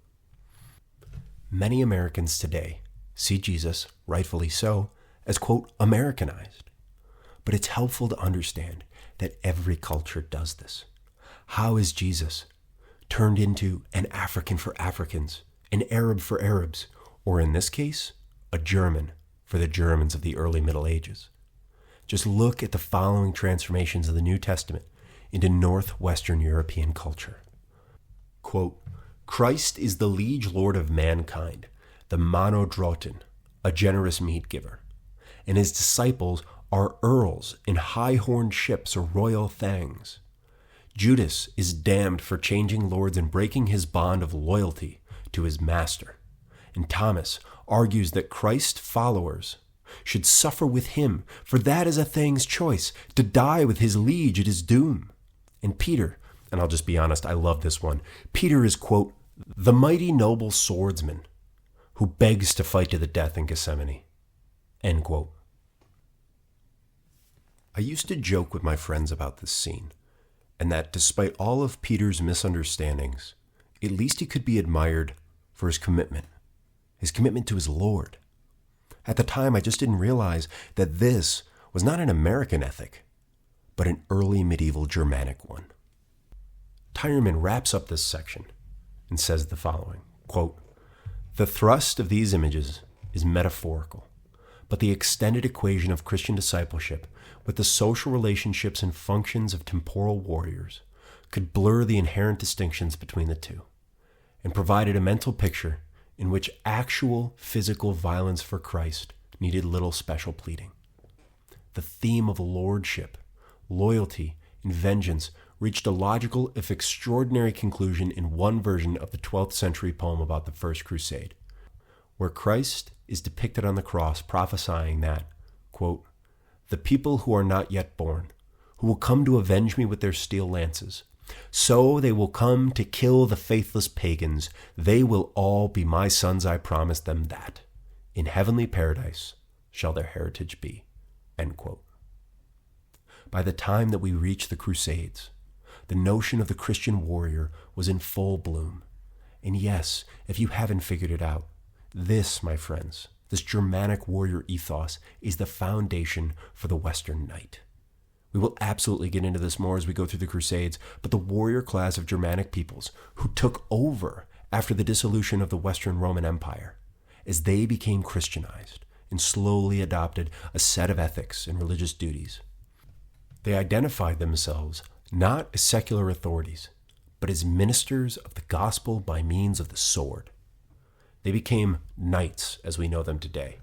Many Americans today see Jesus, rightfully so, as, quote, Americanized. But it's helpful to understand that every culture does this. How is Jesus turned into an African for Africans, an Arab for Arabs, or in this case, a German for the Germans of the early Middle Ages? Just look at the following transformations of the New Testament into Northwestern European culture. Quote, "Christ is the liege lord of mankind, the monodrotin, a generous meat giver, and his disciples are earls in high-horned ships or royal thangs. Judas is damned for changing lords and breaking his bond of loyalty to his master. And Thomas argues that Christ's followers should suffer with him, for that is a thing's choice, to die with his liege at his doom. And Peter, and I'll just be honest, I love this one. Peter is, quote, the mighty noble swordsman who begs to fight to the death in Gethsemane." End quote. I used to joke with my friends about this scene, and that despite all of Peter's misunderstandings, at least he could be admired for his commitment to his Lord. At the time, I just didn't realize that this was not an American ethic, but an early medieval Germanic one. Tyerman wraps up this section and says the following, quote, "The thrust of these images is metaphorical, but the extended equation of Christian discipleship with the social relationships and functions of temporal warriors could blur the inherent distinctions between the two, and provided a mental picture in which actual physical violence for Christ needed little special pleading. The theme of lordship, loyalty, and vengeance reached a logical, if extraordinary, conclusion in one version of the 12th century poem about the First Crusade, where Christ is depicted on the cross prophesying that, quote, 'The people who are not yet born, who will come to avenge me with their steel lances, so they will come to kill the faithless pagans. They will all be my sons, I promise them that. In heavenly paradise shall their heritage be.'" End quote. By the time that we reach the Crusades, the notion of the Christian warrior was in full bloom. And yes, if you haven't figured it out, this, my friends, this Germanic warrior ethos is the foundation for the Western knight. We will absolutely get into this more as we go through the Crusades, but the warrior class of Germanic peoples who took over after the dissolution of the Western Roman Empire, as they became Christianized and slowly adopted a set of ethics and religious duties, They identified themselves not as secular authorities, but as ministers of the gospel by means of the sword. They became knights as we know them today,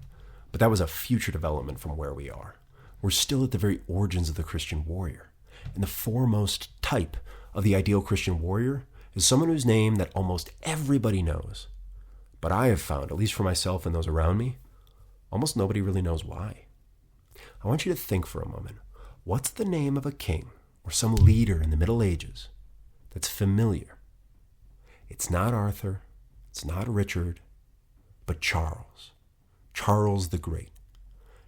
but that was a future development from where we are. We're still at the very origins of the Christian warrior, and the foremost type of the ideal Christian warrior is someone whose name that almost everybody knows. But I have found, at least for myself and those around me, almost nobody really knows why. I want you to think for a moment. What's the name of a king or some leader in the Middle Ages that's familiar? It's not Arthur, it's not Richard, but Charles. Charles the Great,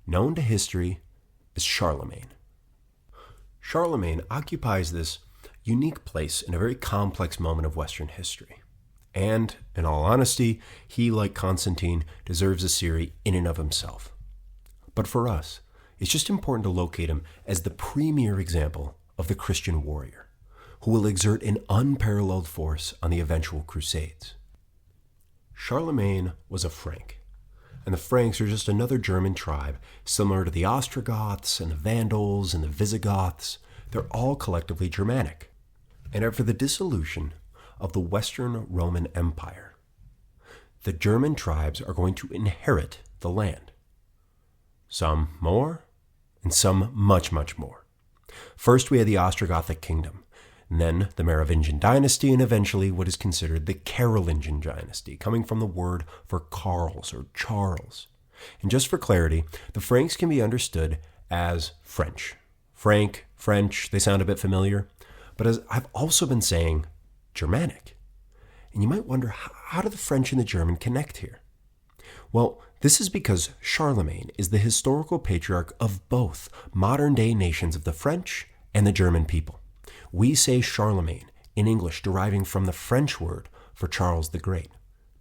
known to history as Charlemagne. Charlemagne occupies this unique place in a very complex moment of Western history. And, in all honesty, he, like Constantine, deserves a series in and of himself. But for us, it's just important to locate him as the premier example of the Christian warrior, who will exert an unparalleled force on the eventual Crusades. Charlemagne was a Frank, and the Franks are just another German tribe, similar to the Ostrogoths and the Vandals and the Visigoths. They're all collectively Germanic. And after the dissolution of the Western Roman Empire, the German tribes are going to inherit the land. Some more, and some much, much more. First, we had the Ostrogothic kingdom, and then the Merovingian dynasty, and eventually what is considered the Carolingian dynasty, coming from the word for Carls or Charles. And just for clarity, the Franks can be understood as French. Frank, French, they sound a bit familiar, but as I've also been saying, Germanic. And you might wonder, how do the French and the German connect here? Well, this is because Charlemagne is the historical patriarch of both modern-day nations of the French and the German people. We say Charlemagne in English, deriving from the French word for Charles the Great.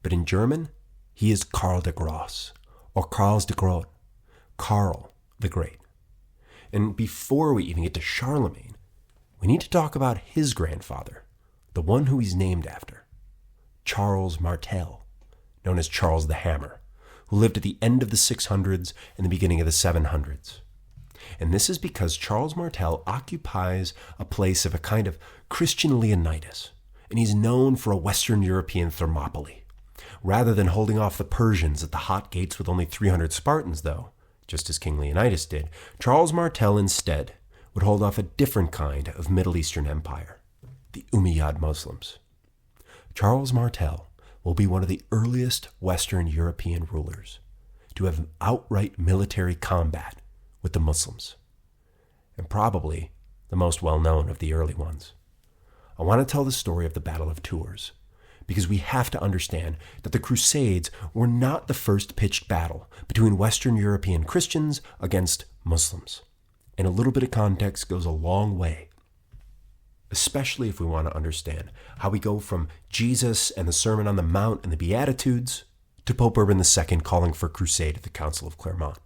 But in German, he is Karl der Grosse, or Karls de Groot, Karl the Great. And before we even get to Charlemagne, we need to talk about his grandfather, the one who he's named after, Charles Martel, known as Charles the Hammer, who lived at the end of the 600s and the beginning of the 700s. And this is because Charles Martel occupies a place of a kind of Christian Leonidas, and he's known for a Western European Thermopylae. Rather than holding off the Persians at the hot gates with only 300 Spartans, though, just as King Leonidas did, Charles Martel instead would hold off a different kind of Middle Eastern empire, the Umayyad Muslims. Charles Martel will be one of the earliest Western European rulers to have outright military combat with the Muslims, and probably the most well-known of the early ones. I want to tell the story of the Battle of Tours, because we have to understand that the Crusades were not the first pitched battle between Western European Christians against Muslims. And a little bit of context goes a long way, especially if we want to understand how we go from Jesus and the Sermon on the Mount and the Beatitudes to Pope Urban II calling for crusade at the Council of Clermont.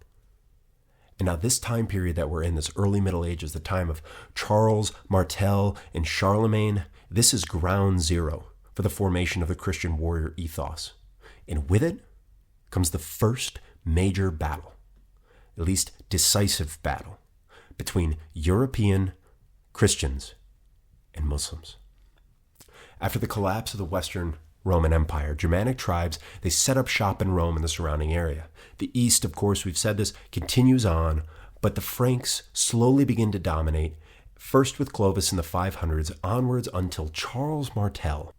And now this time period that we're in, this early Middle Ages, the time of Charles Martel and Charlemagne, this is ground zero for the formation of the Christian warrior ethos. And with it comes the first major battle, at least decisive battle, between European Christians and Muslims. After the collapse of the Western Roman Empire, Germanic tribes, they set up shop in Rome and the surrounding area. The East, of course, we've said this, continues on, but the Franks slowly begin to dominate, first with Clovis in the 500s, onwards until Charles Martel,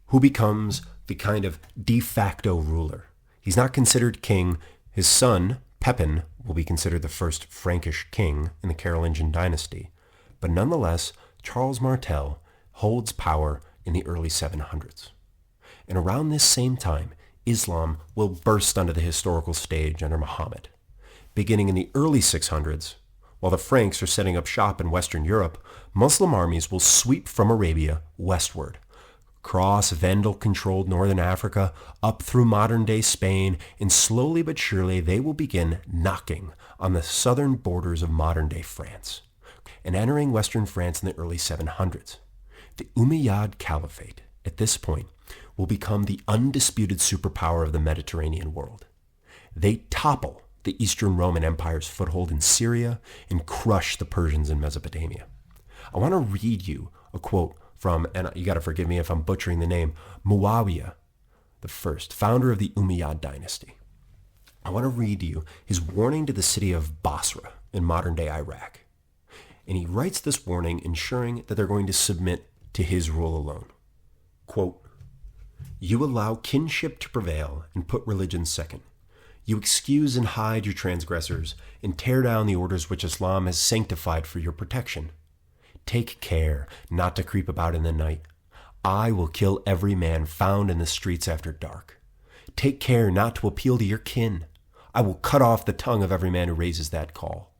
who becomes the kind of de facto ruler. He's not considered king. His son, Pepin, will be considered the first Frankish king in the Carolingian dynasty. But nonetheless, Charles Martel holds power in the early 700s. And around this same time, Islam will burst onto the historical stage under Muhammad. Beginning in the early 600s, while the Franks are setting up shop in Western Europe, Muslim armies will sweep from Arabia westward, cross Vandal-controlled northern Africa, up through modern-day Spain, and slowly but surely they will begin knocking on the southern borders of modern-day France, and entering Western France in the early 700s. The Umayyad Caliphate, at this point, will become the undisputed superpower of the Mediterranean world. They topple the Eastern Roman Empire's foothold in Syria and crush the Persians in Mesopotamia. I want to read you a quote from, and you got to forgive me if I'm butchering the name, Muawiyah the first, founder of the Umayyad dynasty. I want to read you his warning to the city of Basra in modern-day Iraq. And he writes this warning ensuring that they're going to submit to his rule alone. Quote, "You allow kinship to prevail and put religion second. You excuse and hide your transgressors and tear down the orders which Islam has sanctified for your protection. Take care not to creep about in the night. I will kill every man found in the streets after dark. Take care not to appeal to your kin. I will cut off the tongue of every man who raises that call.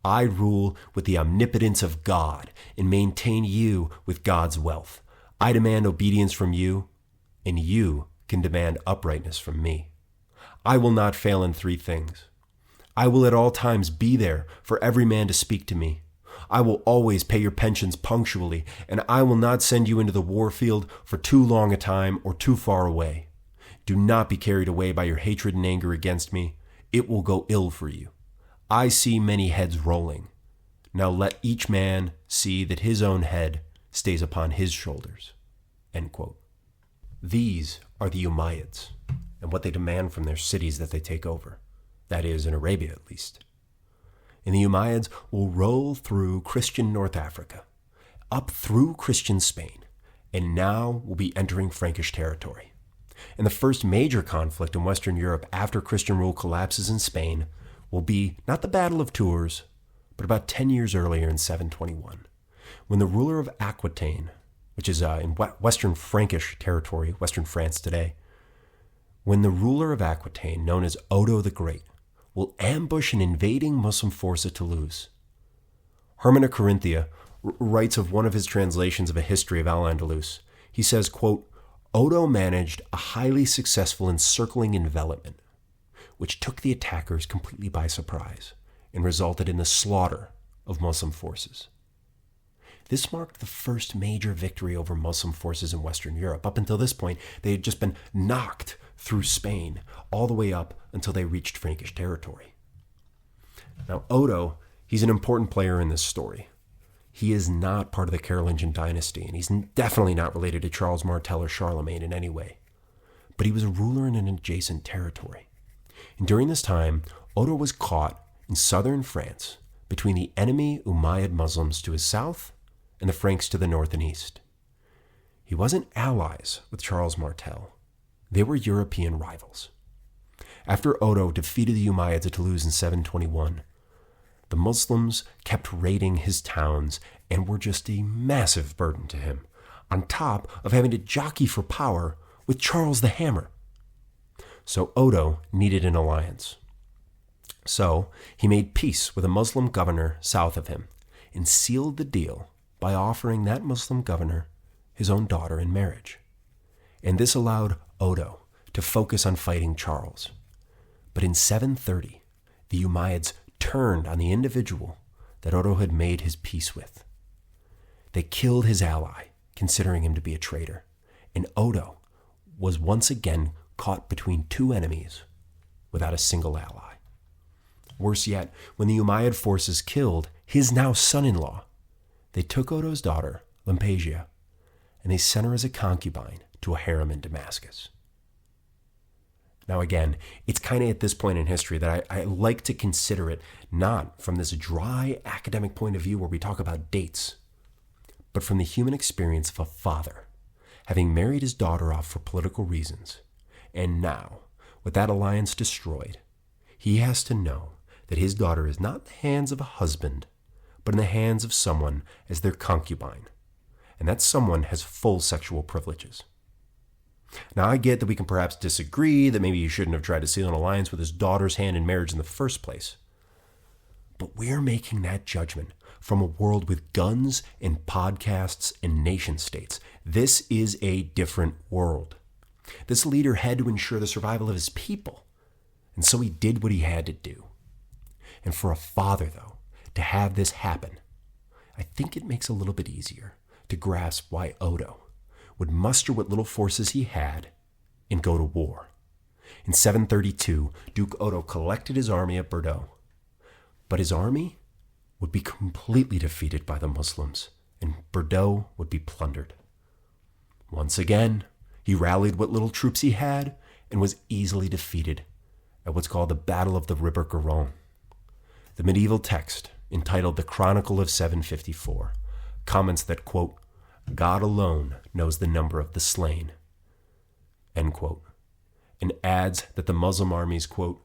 I rule with the omnipotence of God and maintain you with God's wealth. I demand obedience from you, and you can demand uprightness from me. I will not fail in three things. I will at all times be there for every man to speak to me. I will always pay your pensions punctually, and I will not send you into the war field for too long a time or too far away. Do not be carried away by your hatred and anger against me. It will go ill for you. I see many heads rolling. Now let each man see that his own head stays upon his shoulders." End quote. These are the Umayyads and what they demand from their cities that they take over. That is, in Arabia at least. And the Umayyads will roll through Christian North Africa, up through Christian Spain, and now will be entering Frankish territory. And the first major conflict in Western Europe after Christian rule collapses in Spain will be not the Battle of Tours, but about 10 years earlier in 721, when the ruler of Aquitaine, which is in Western Frankish territory, Western France today, when the ruler of Aquitaine, known as Odo the Great, will ambush an invading Muslim force at Toulouse. Herman of Carinthia writes of one of his translations of a history of Al-Andalus. He says, quote, "Odo managed a highly successful encircling envelopment, which took the attackers completely by surprise and resulted in the slaughter of Muslim forces." This marked the first major victory over Muslim forces in Western Europe. Up until this point, they had just been knocked through Spain all the way up until they reached Frankish territory. Now, Odo, he's an important player in this story. He is not part of the Carolingian dynasty, and he's definitely not related to Charles Martel or Charlemagne in any way. But he was a ruler in an adjacent territory. And during this time, Odo was caught in southern France between the enemy Umayyad Muslims to his south and the Franks to the north and east. He wasn't allies with Charles Martel. They were European rivals. After Odo defeated the Umayyads at Toulouse in 721, the Muslims kept raiding his towns and were just a massive burden to him, on top of having to jockey for power with Charles the Hammer. So Odo needed an alliance. So he made peace with a Muslim governor south of him and sealed the deal by offering that Muslim governor his own daughter in marriage. And this allowed Odo to focus on fighting Charles. But in 730, the Umayyads turned on the individual that Odo had made his peace with. They killed his ally, considering him to be a traitor, and Odo was once again caught between two enemies without a single ally. Worse yet, when the Umayyad forces killed his now son-in-law, they took Odo's daughter, Lampegia, and they sent her as a concubine to a harem in Damascus. Now again, it's kind of at this point in history that I like to consider it not from this dry academic point of view where we talk about dates, but from the human experience of a father having married his daughter off for political reasons. And now, with that alliance destroyed, he has to know that his daughter is not in the hands of a husband, but in the hands of someone as their concubine. And that someone has full sexual privileges. Now, I get that we can perhaps disagree, that maybe he shouldn't have tried to seal an alliance with his daughter's hand in marriage in the first place. But we're making that judgment from a world with guns and podcasts and nation states. This is a different world. This leader had to ensure the survival of his people, and so he did what he had to do. And for a father, though, to have this happen, I think it makes it a little bit easier to grasp why Odo would muster what little forces he had and go to war. In 732, Duke Odo collected his army at Bordeaux. But his army would be completely defeated by the Muslims, and Bordeaux would be plundered. Once again, he rallied what little troops he had and was easily defeated at what's called the Battle of the River Garonne. The medieval text, entitled The Chronicle of 754, comments that, quote, God alone knows the number of the slain, end quote, and adds that the Muslim armies, quote,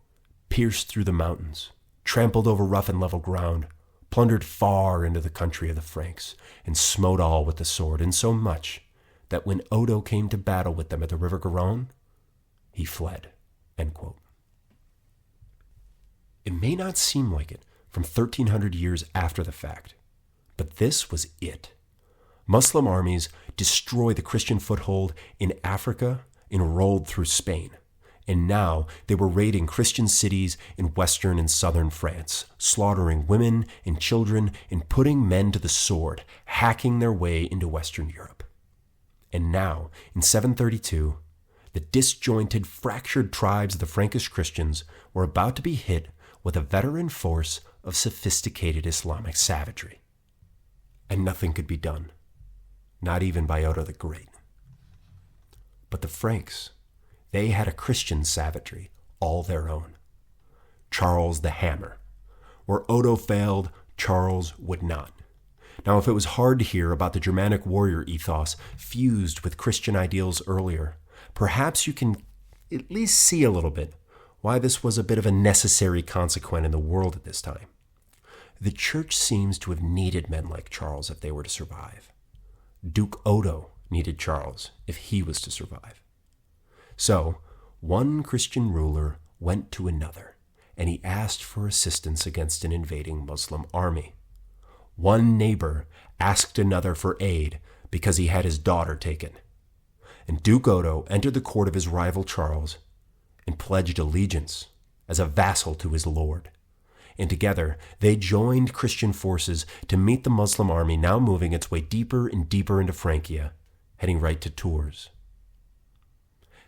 pierced through the mountains, trampled over rough and level ground, plundered far into the country of the Franks, and smote all with the sword, insomuch that when Odo came to battle with them at the River Garonne, he fled, end quote. It may not seem like it from 1,300 years after the fact, but this was it. Muslim armies destroyed the Christian foothold in Africa and rolled through Spain. And now they were raiding Christian cities in western and southern France, slaughtering women and children and putting men to the sword, hacking their way into Western Europe. And now, in 732, the disjointed, fractured tribes of the Frankish Christians were about to be hit with a veteran force of sophisticated Islamic savagery. And nothing could be done, not even by Odo the Great. But the Franks, they had a Christian savagery all their own. Charles the Hammer. Where Odo failed, Charles would not. Now, if it was hard to hear about the Germanic warrior ethos fused with Christian ideals earlier, perhaps you can at least see a little bit why this was a bit of a necessary consequence in the world at this time. The church seems to have needed men like Charles if they were to survive. Duke Odo needed Charles if he was to survive. So, one Christian ruler went to another, and he asked for assistance against an invading Muslim army. One neighbor asked another for aid because he had his daughter taken. And Duke Odo entered the court of his rival Charles and pledged allegiance as a vassal to his lord. And together they joined Christian forces to meet the Muslim army now moving its way deeper and deeper into Francia, heading right to Tours.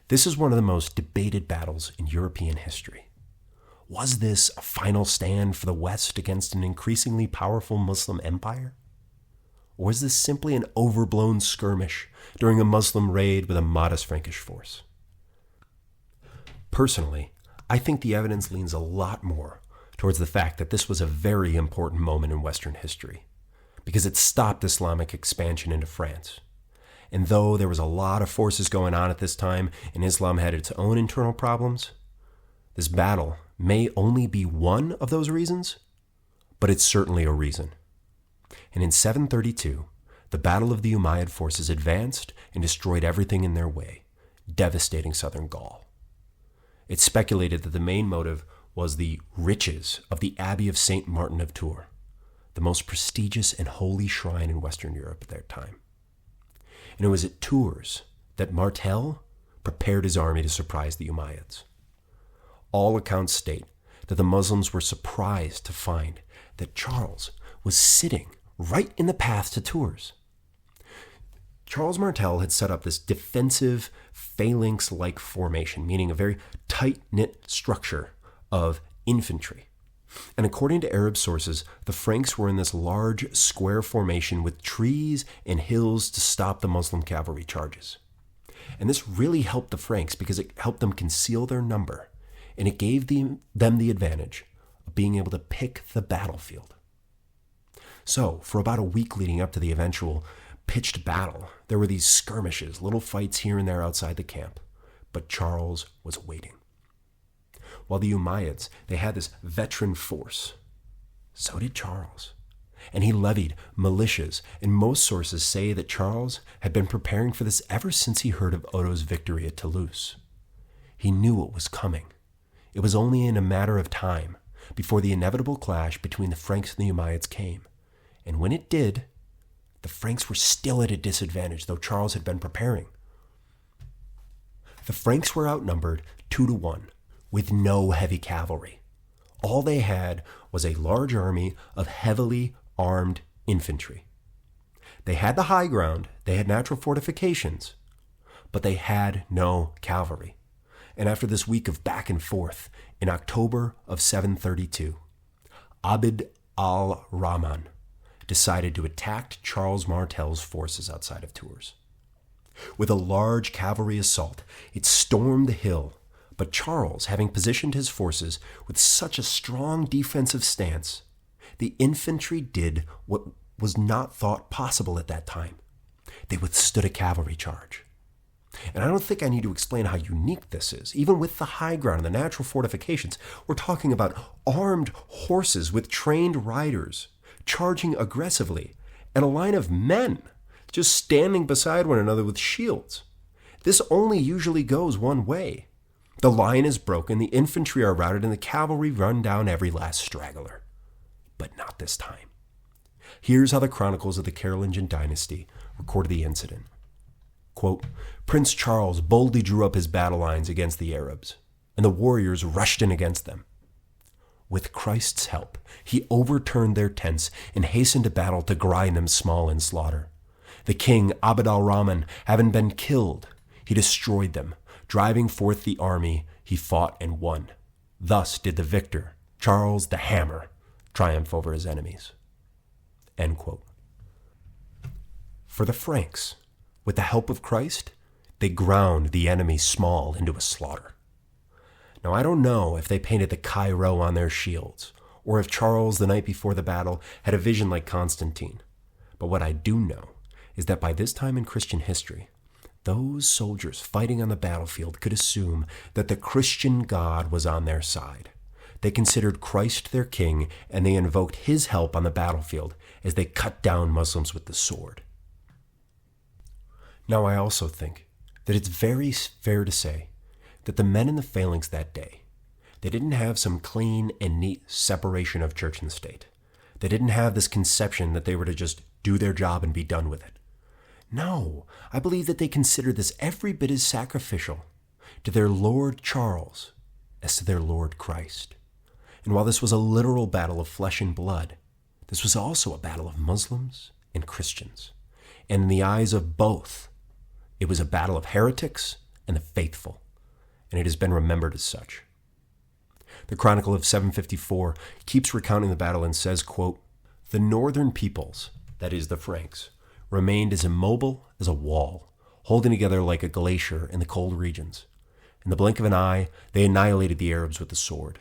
This is one of the most debated battles in European history. Was this a final stand for the West against an increasingly powerful Muslim empire? Or was this simply an overblown skirmish during a Muslim raid with a modest Frankish force? Personally, I think the evidence leans a lot more towards the fact that this was a very important moment in Western history, because it stopped Islamic expansion into France. And though there was a lot of forces going on at this time and Islam had its own internal problems, this battle may only be one of those reasons, but it's certainly a reason. And in 732, the Battle of the Umayyad forces advanced and destroyed everything in their way, devastating southern Gaul. It's speculated that the main motive was the riches of the Abbey of St. Martin of Tours, the most prestigious and holy shrine in Western Europe at that time. And it was at Tours that Martel prepared his army to surprise the Umayyads. All accounts state that the Muslims were surprised to find that Charles was sitting right in the path to Tours. Charles Martel had set up this defensive phalanx-like formation, meaning a very tight-knit structure of infantry. And according to Arab sources, the Franks were in this large square formation with trees and hills to stop the Muslim cavalry charges. And this really helped the Franks because it helped them conceal their number, and it gave them the advantage of being able to pick the battlefield. So, for about a week leading up to the eventual pitched battle, there were these skirmishes, little fights here and there outside the camp, but Charles was waiting. While the Umayyads, they had this veteran force, so did Charles. And he levied militias, and most sources say that Charles had been preparing for this ever since he heard of Odo's victory at Toulouse. He knew what was coming. It was only in a matter of time before the inevitable clash between the Franks and the Umayyads came. And when it did, the Franks were still at a disadvantage, though Charles had been preparing. The Franks were outnumbered 2-1, with no heavy cavalry. All they had was a large army of heavily armed infantry. They had the high ground, they had natural fortifications, but they had no cavalry. And after this week of back and forth, in October of 732, Abd al-Rahman decided to attack Charles Martel's forces outside of Tours. With a large cavalry assault, it stormed the hill, but Charles, having positioned his forces with such a strong defensive stance, the infantry did what was not thought possible at that time. They withstood a cavalry charge. And I don't think I need to explain how unique this is. Even with the high ground and the natural fortifications, we're talking about armed horses with trained riders charging aggressively, and a line of men just standing beside one another with shields. This only usually goes one way. The line is broken, the infantry are routed, and the cavalry run down every last straggler. But not this time. Here's how the chronicles of the Carolingian dynasty recorded the incident. Quote, Prince Charles boldly drew up his battle lines against the Arabs, and the warriors rushed in against them. With Christ's help, he overturned their tents and hastened to battle to grind them small in slaughter. The king, Abd al-Rahman, having been killed, he destroyed them. Driving forth the army, he fought and won. Thus did the victor, Charles the Hammer, triumph over his enemies. End quote. For the Franks, with the help of Christ, they ground the enemy small into a slaughter. Now, I don't know if they painted the Chi-Rho on their shields, or if Charles, the night before the battle, had a vision like Constantine. But what I do know is that by this time in Christian history, those soldiers fighting on the battlefield could assume that the Christian God was on their side. They considered Christ their king, and they invoked his help on the battlefield as they cut down Muslims with the sword. Now, I also think that it's very fair to say that the men in the phalanx that day, they didn't have some clean and neat separation of church and state. They didn't have this conception that they were to just do their job and be done with it. No, I believe that they considered this every bit as sacrificial to their Lord Charles as to their Lord Christ. And while this was a literal battle of flesh and blood, this was also a battle of Muslims and Christians. And in the eyes of both, it was a battle of heretics and the faithful, and it has been remembered as such. The Chronicle of 754 keeps recounting the battle and says, quote, The northern peoples, that is the Franks, remained as immobile as a wall, holding together like a glacier in the cold regions. In the blink of an eye, they annihilated the Arabs with the sword.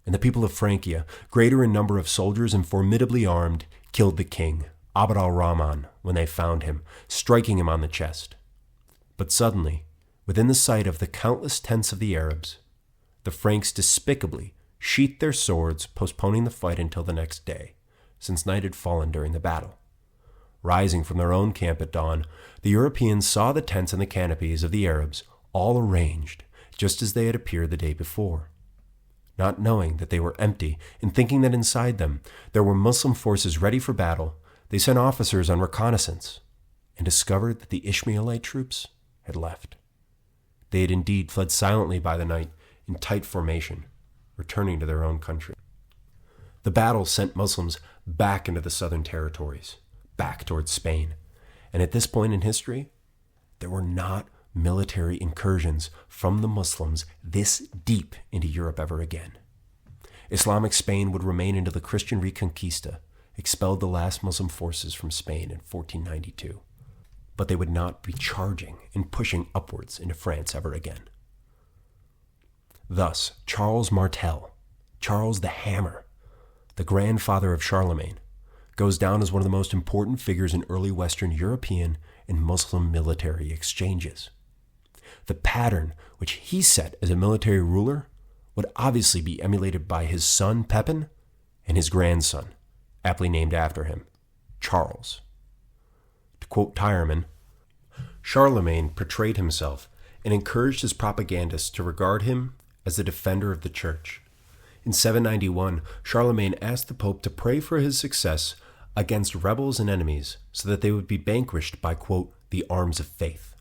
And the people of Francia, greater in number of soldiers and formidably armed, killed the king, Abd al-Rahman, when they found him, striking him on the chest. But suddenly, within the sight of the countless tents of the Arabs, the Franks despicably sheathed their swords, postponing the fight until the next day, since night had fallen during the battle. Rising from their own camp at dawn, the Europeans saw the tents and the canopies of the Arabs all arranged just as they had appeared the day before. Not knowing that they were empty and thinking that inside them there were Muslim forces ready for battle, they sent officers on reconnaissance and discovered that the Ishmaelite troops had left. They had indeed fled silently by the night in tight formation, returning to their own country. The battle sent Muslims back into the southern territories, back towards Spain, and at this point in history, there were not military incursions from the Muslims this deep into Europe ever again. Islamic Spain would remain until the Christian Reconquista expelled the last Muslim forces from Spain in 1492, but they would not be charging and pushing upwards into France ever again. Thus, Charles Martel, Charles the Hammer, the grandfather of Charlemagne, goes down as one of the most important figures in early Western European and Muslim military exchanges. The pattern which he set as a military ruler would obviously be emulated by his son Pepin and his grandson, aptly named after him, Charles. To quote Tyerman, Charlemagne portrayed himself and encouraged his propagandists to regard him as the defender of the church. In 791, Charlemagne asked the Pope to pray for his success against rebels and enemies so that they would be vanquished by, quote, the arms of faith.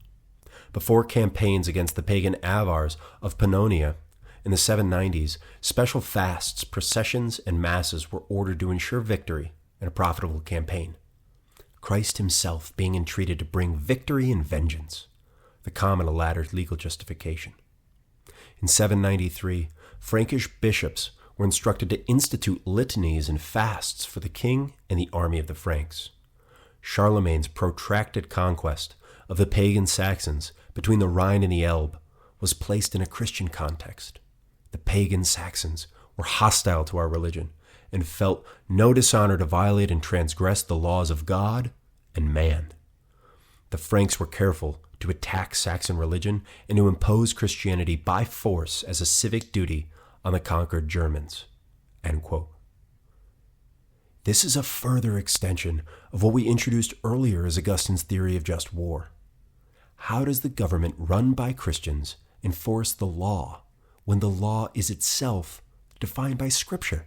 Before campaigns against the pagan Avars of Pannonia in the 790s, special fasts, processions, and masses were ordered to ensure victory in a profitable campaign. Christ himself being entreated to bring victory and vengeance, the common of latter's legal justification. In 793, Frankish bishops were instructed to institute litanies and fasts for the king and the army of the Franks. Charlemagne's protracted conquest of the pagan Saxons between the Rhine and the Elbe was placed in a Christian context. The pagan Saxons were hostile to our religion and felt no dishonor to violate and transgress the laws of God and man. The Franks were careful to attack Saxon religion and to impose Christianity by force as a civic duty on the conquered Germans." End quote. This is a further extension of what we introduced earlier as Augustine's theory of just war. How does the government run by Christians enforce the law when the law is itself defined by Scripture?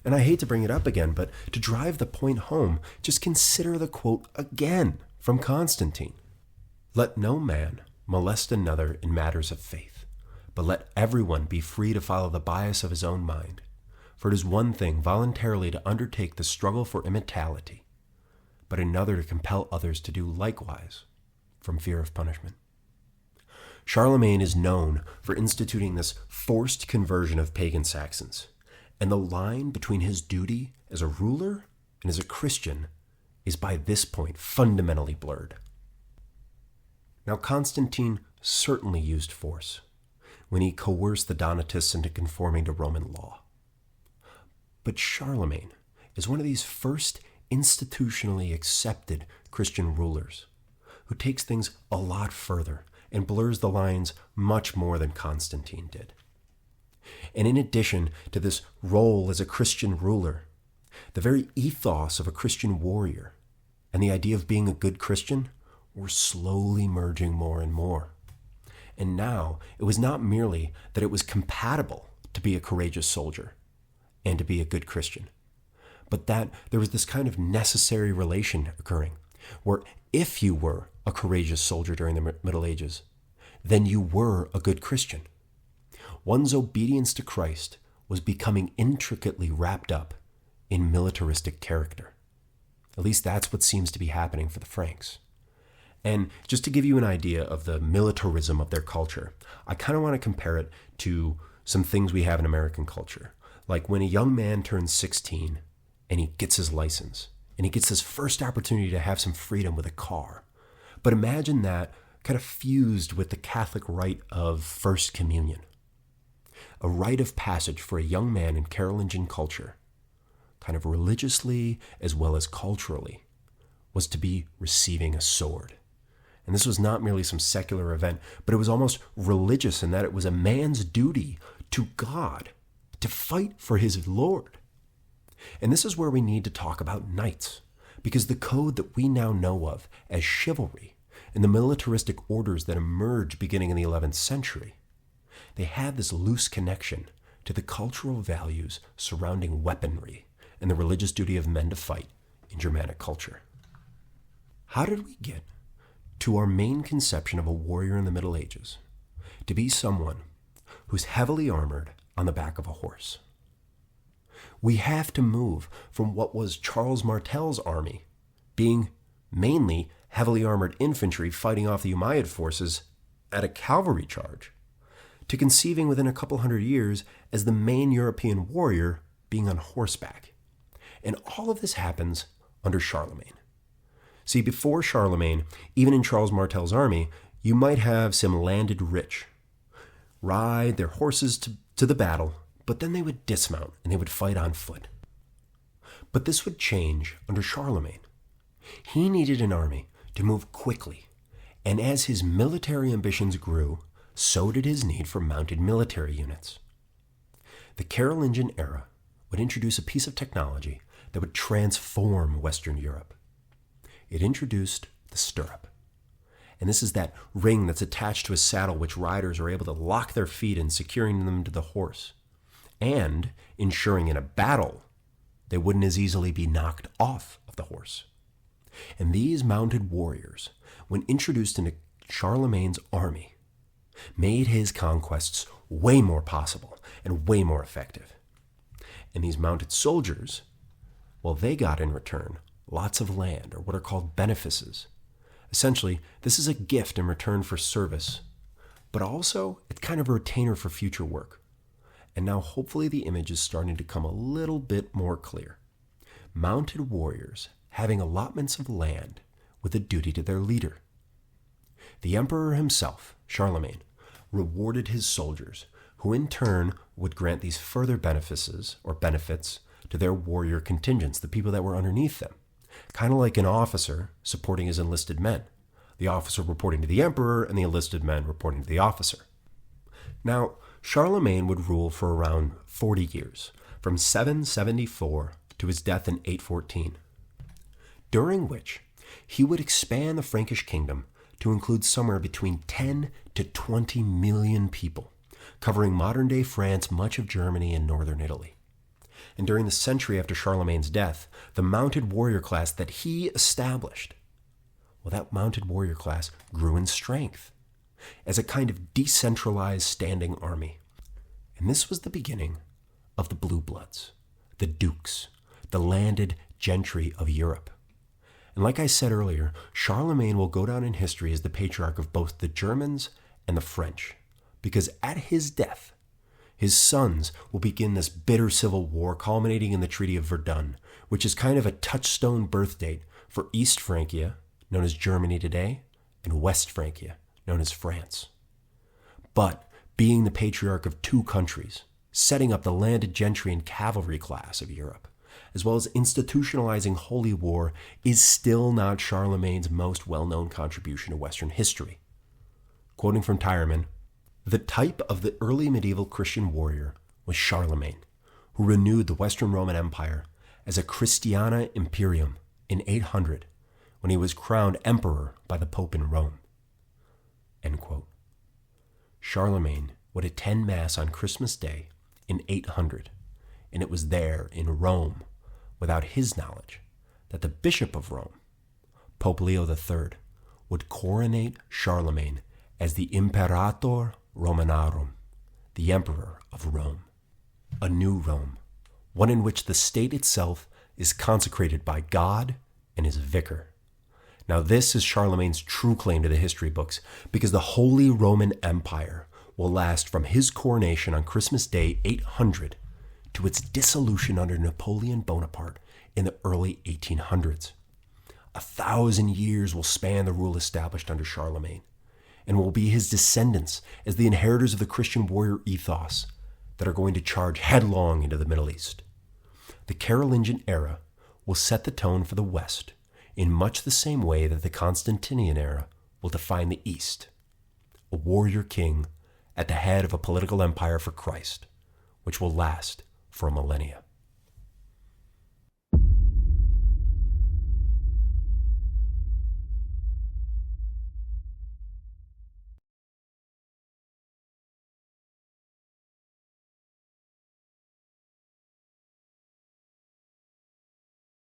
And I hate to bring it up again, but to drive the point home, just consider the quote again from Constantine. "Let no man molest another in matters of faith, but let everyone be free to follow the bias of his own mind. For it is one thing voluntarily to undertake the struggle for immortality, but another to compel others to do likewise from fear of punishment." Charlemagne is known for instituting this forced conversion of pagan Saxons, and the line between his duty as a ruler and as a Christian is by this point fundamentally blurred. Now, Constantine certainly used force when he coerced the Donatists into conforming to Roman law. But Charlemagne is one of these first institutionally accepted Christian rulers who takes things a lot further and blurs the lines much more than Constantine did. And in addition to this role as a Christian ruler, the very ethos of a Christian warrior and the idea of being a good Christian were slowly merging more and more. And now it was not merely that it was compatible to be a courageous soldier and to be a good Christian, but that there was this kind of necessary relation occurring, where if you were a courageous soldier during the Middle Ages, then you were a good Christian. One's obedience to Christ was becoming intricately wrapped up in militaristic character. At least that's what seems to be happening for the Franks. And just to give you an idea of the militarism of their culture, I kind of want to compare it to some things we have in American culture. Like when a young man turns 16 and he gets his license and he gets his first opportunity to have some freedom with a car. But imagine that kind of fused with the Catholic rite of First Communion. A rite of passage for a young man in Carolingian culture, kind of religiously as well as culturally, was to be receiving a sword. And this was not merely some secular event, but it was almost religious in that it was a man's duty to God to fight for his Lord. And this is where we need to talk about knights, because the code that we now know of as chivalry and the militaristic orders that emerged beginning in the 11th century, they had this loose connection to the cultural values surrounding weaponry and the religious duty of men to fight in Germanic culture. How did we get to our main conception of a warrior in the Middle Ages to be someone who's heavily armored on the back of a horse? We have to move from what was Charles Martel's army, being mainly heavily armored infantry fighting off the Umayyad forces at a cavalry charge, to conceiving within a couple hundred years as the main European warrior being on horseback. And all of this happens under Charlemagne. See, before Charlemagne, even in Charles Martel's army, you might have some landed rich ride their horses to the battle, but then they would dismount and they would fight on foot. But this would change under Charlemagne. He needed an army to move quickly, and as his military ambitions grew, so did his need for mounted military units. The Carolingian era would introduce a piece of technology that would transform Western Europe. It introduced the stirrup. And this is that ring that's attached to a saddle which riders are able to lock their feet in, securing them to the horse, and ensuring in a battle they wouldn't as easily be knocked off of the horse. And these mounted warriors, when introduced into Charlemagne's army, made his conquests way more possible and way more effective. And these mounted soldiers, well, they got in return lots of land, or what are called benefices. Essentially, this is a gift in return for service, but also it's kind of a retainer for future work. And now hopefully the image is starting to come a little bit more clear. Mounted warriors having allotments of land with a duty to their leader. The emperor himself, Charlemagne, rewarded his soldiers, who in turn would grant these further benefits to their warrior contingents, the people that were underneath them. Kind of like an officer supporting his enlisted men. The officer reporting to the emperor and the enlisted men reporting to the officer. Now, Charlemagne would rule for around 40 years, from 774 to his death in 814, during which he would expand the Frankish kingdom to include somewhere between 10 to 20 million people, covering modern-day France, much of Germany, and northern Italy. And during the century after Charlemagne's death, the mounted warrior class that he established, well, that mounted warrior class grew in strength as a kind of decentralized standing army. And this was the beginning of the Blue Bloods, the dukes, the landed gentry of Europe. And like I said earlier, Charlemagne will go down in history as the patriarch of both the Germans and the French, because at his death, his sons will begin this bitter civil war culminating in the Treaty of Verdun, which is kind of a touchstone birth date for East Francia, known as Germany today, and West Francia, known as France. But being the patriarch of two countries, setting up the landed gentry and cavalry class of Europe, as well as institutionalizing holy war, is still not Charlemagne's most well-known contribution to Western history. Quoting from Tyerman, the type of the early medieval Christian warrior was Charlemagne, who renewed the Western Roman Empire as a Christiana Imperium in 800 when he was crowned emperor by the Pope in Rome. End quote. Charlemagne would attend Mass on Christmas Day in 800, and it was there in Rome, without his knowledge, that the Bishop of Rome, Pope Leo III, would coronate Charlemagne as the Imperator Romanorum, the Emperor of Rome. A new Rome, one in which the state itself is consecrated by God and his vicar. Now this is Charlemagne's true claim to the history books, because the Holy Roman Empire will last from his coronation on Christmas Day 800 to its dissolution under Napoleon Bonaparte in the early 1800s. 1,000 years will span the rule established under Charlemagne, and will be his descendants as the inheritors of the Christian warrior ethos that are going to charge headlong into the Middle East. The Carolingian era will set the tone for the West in much the same way that the Constantinian era will define the East. A warrior king at the head of a political empire for Christ, which will last for a millennia.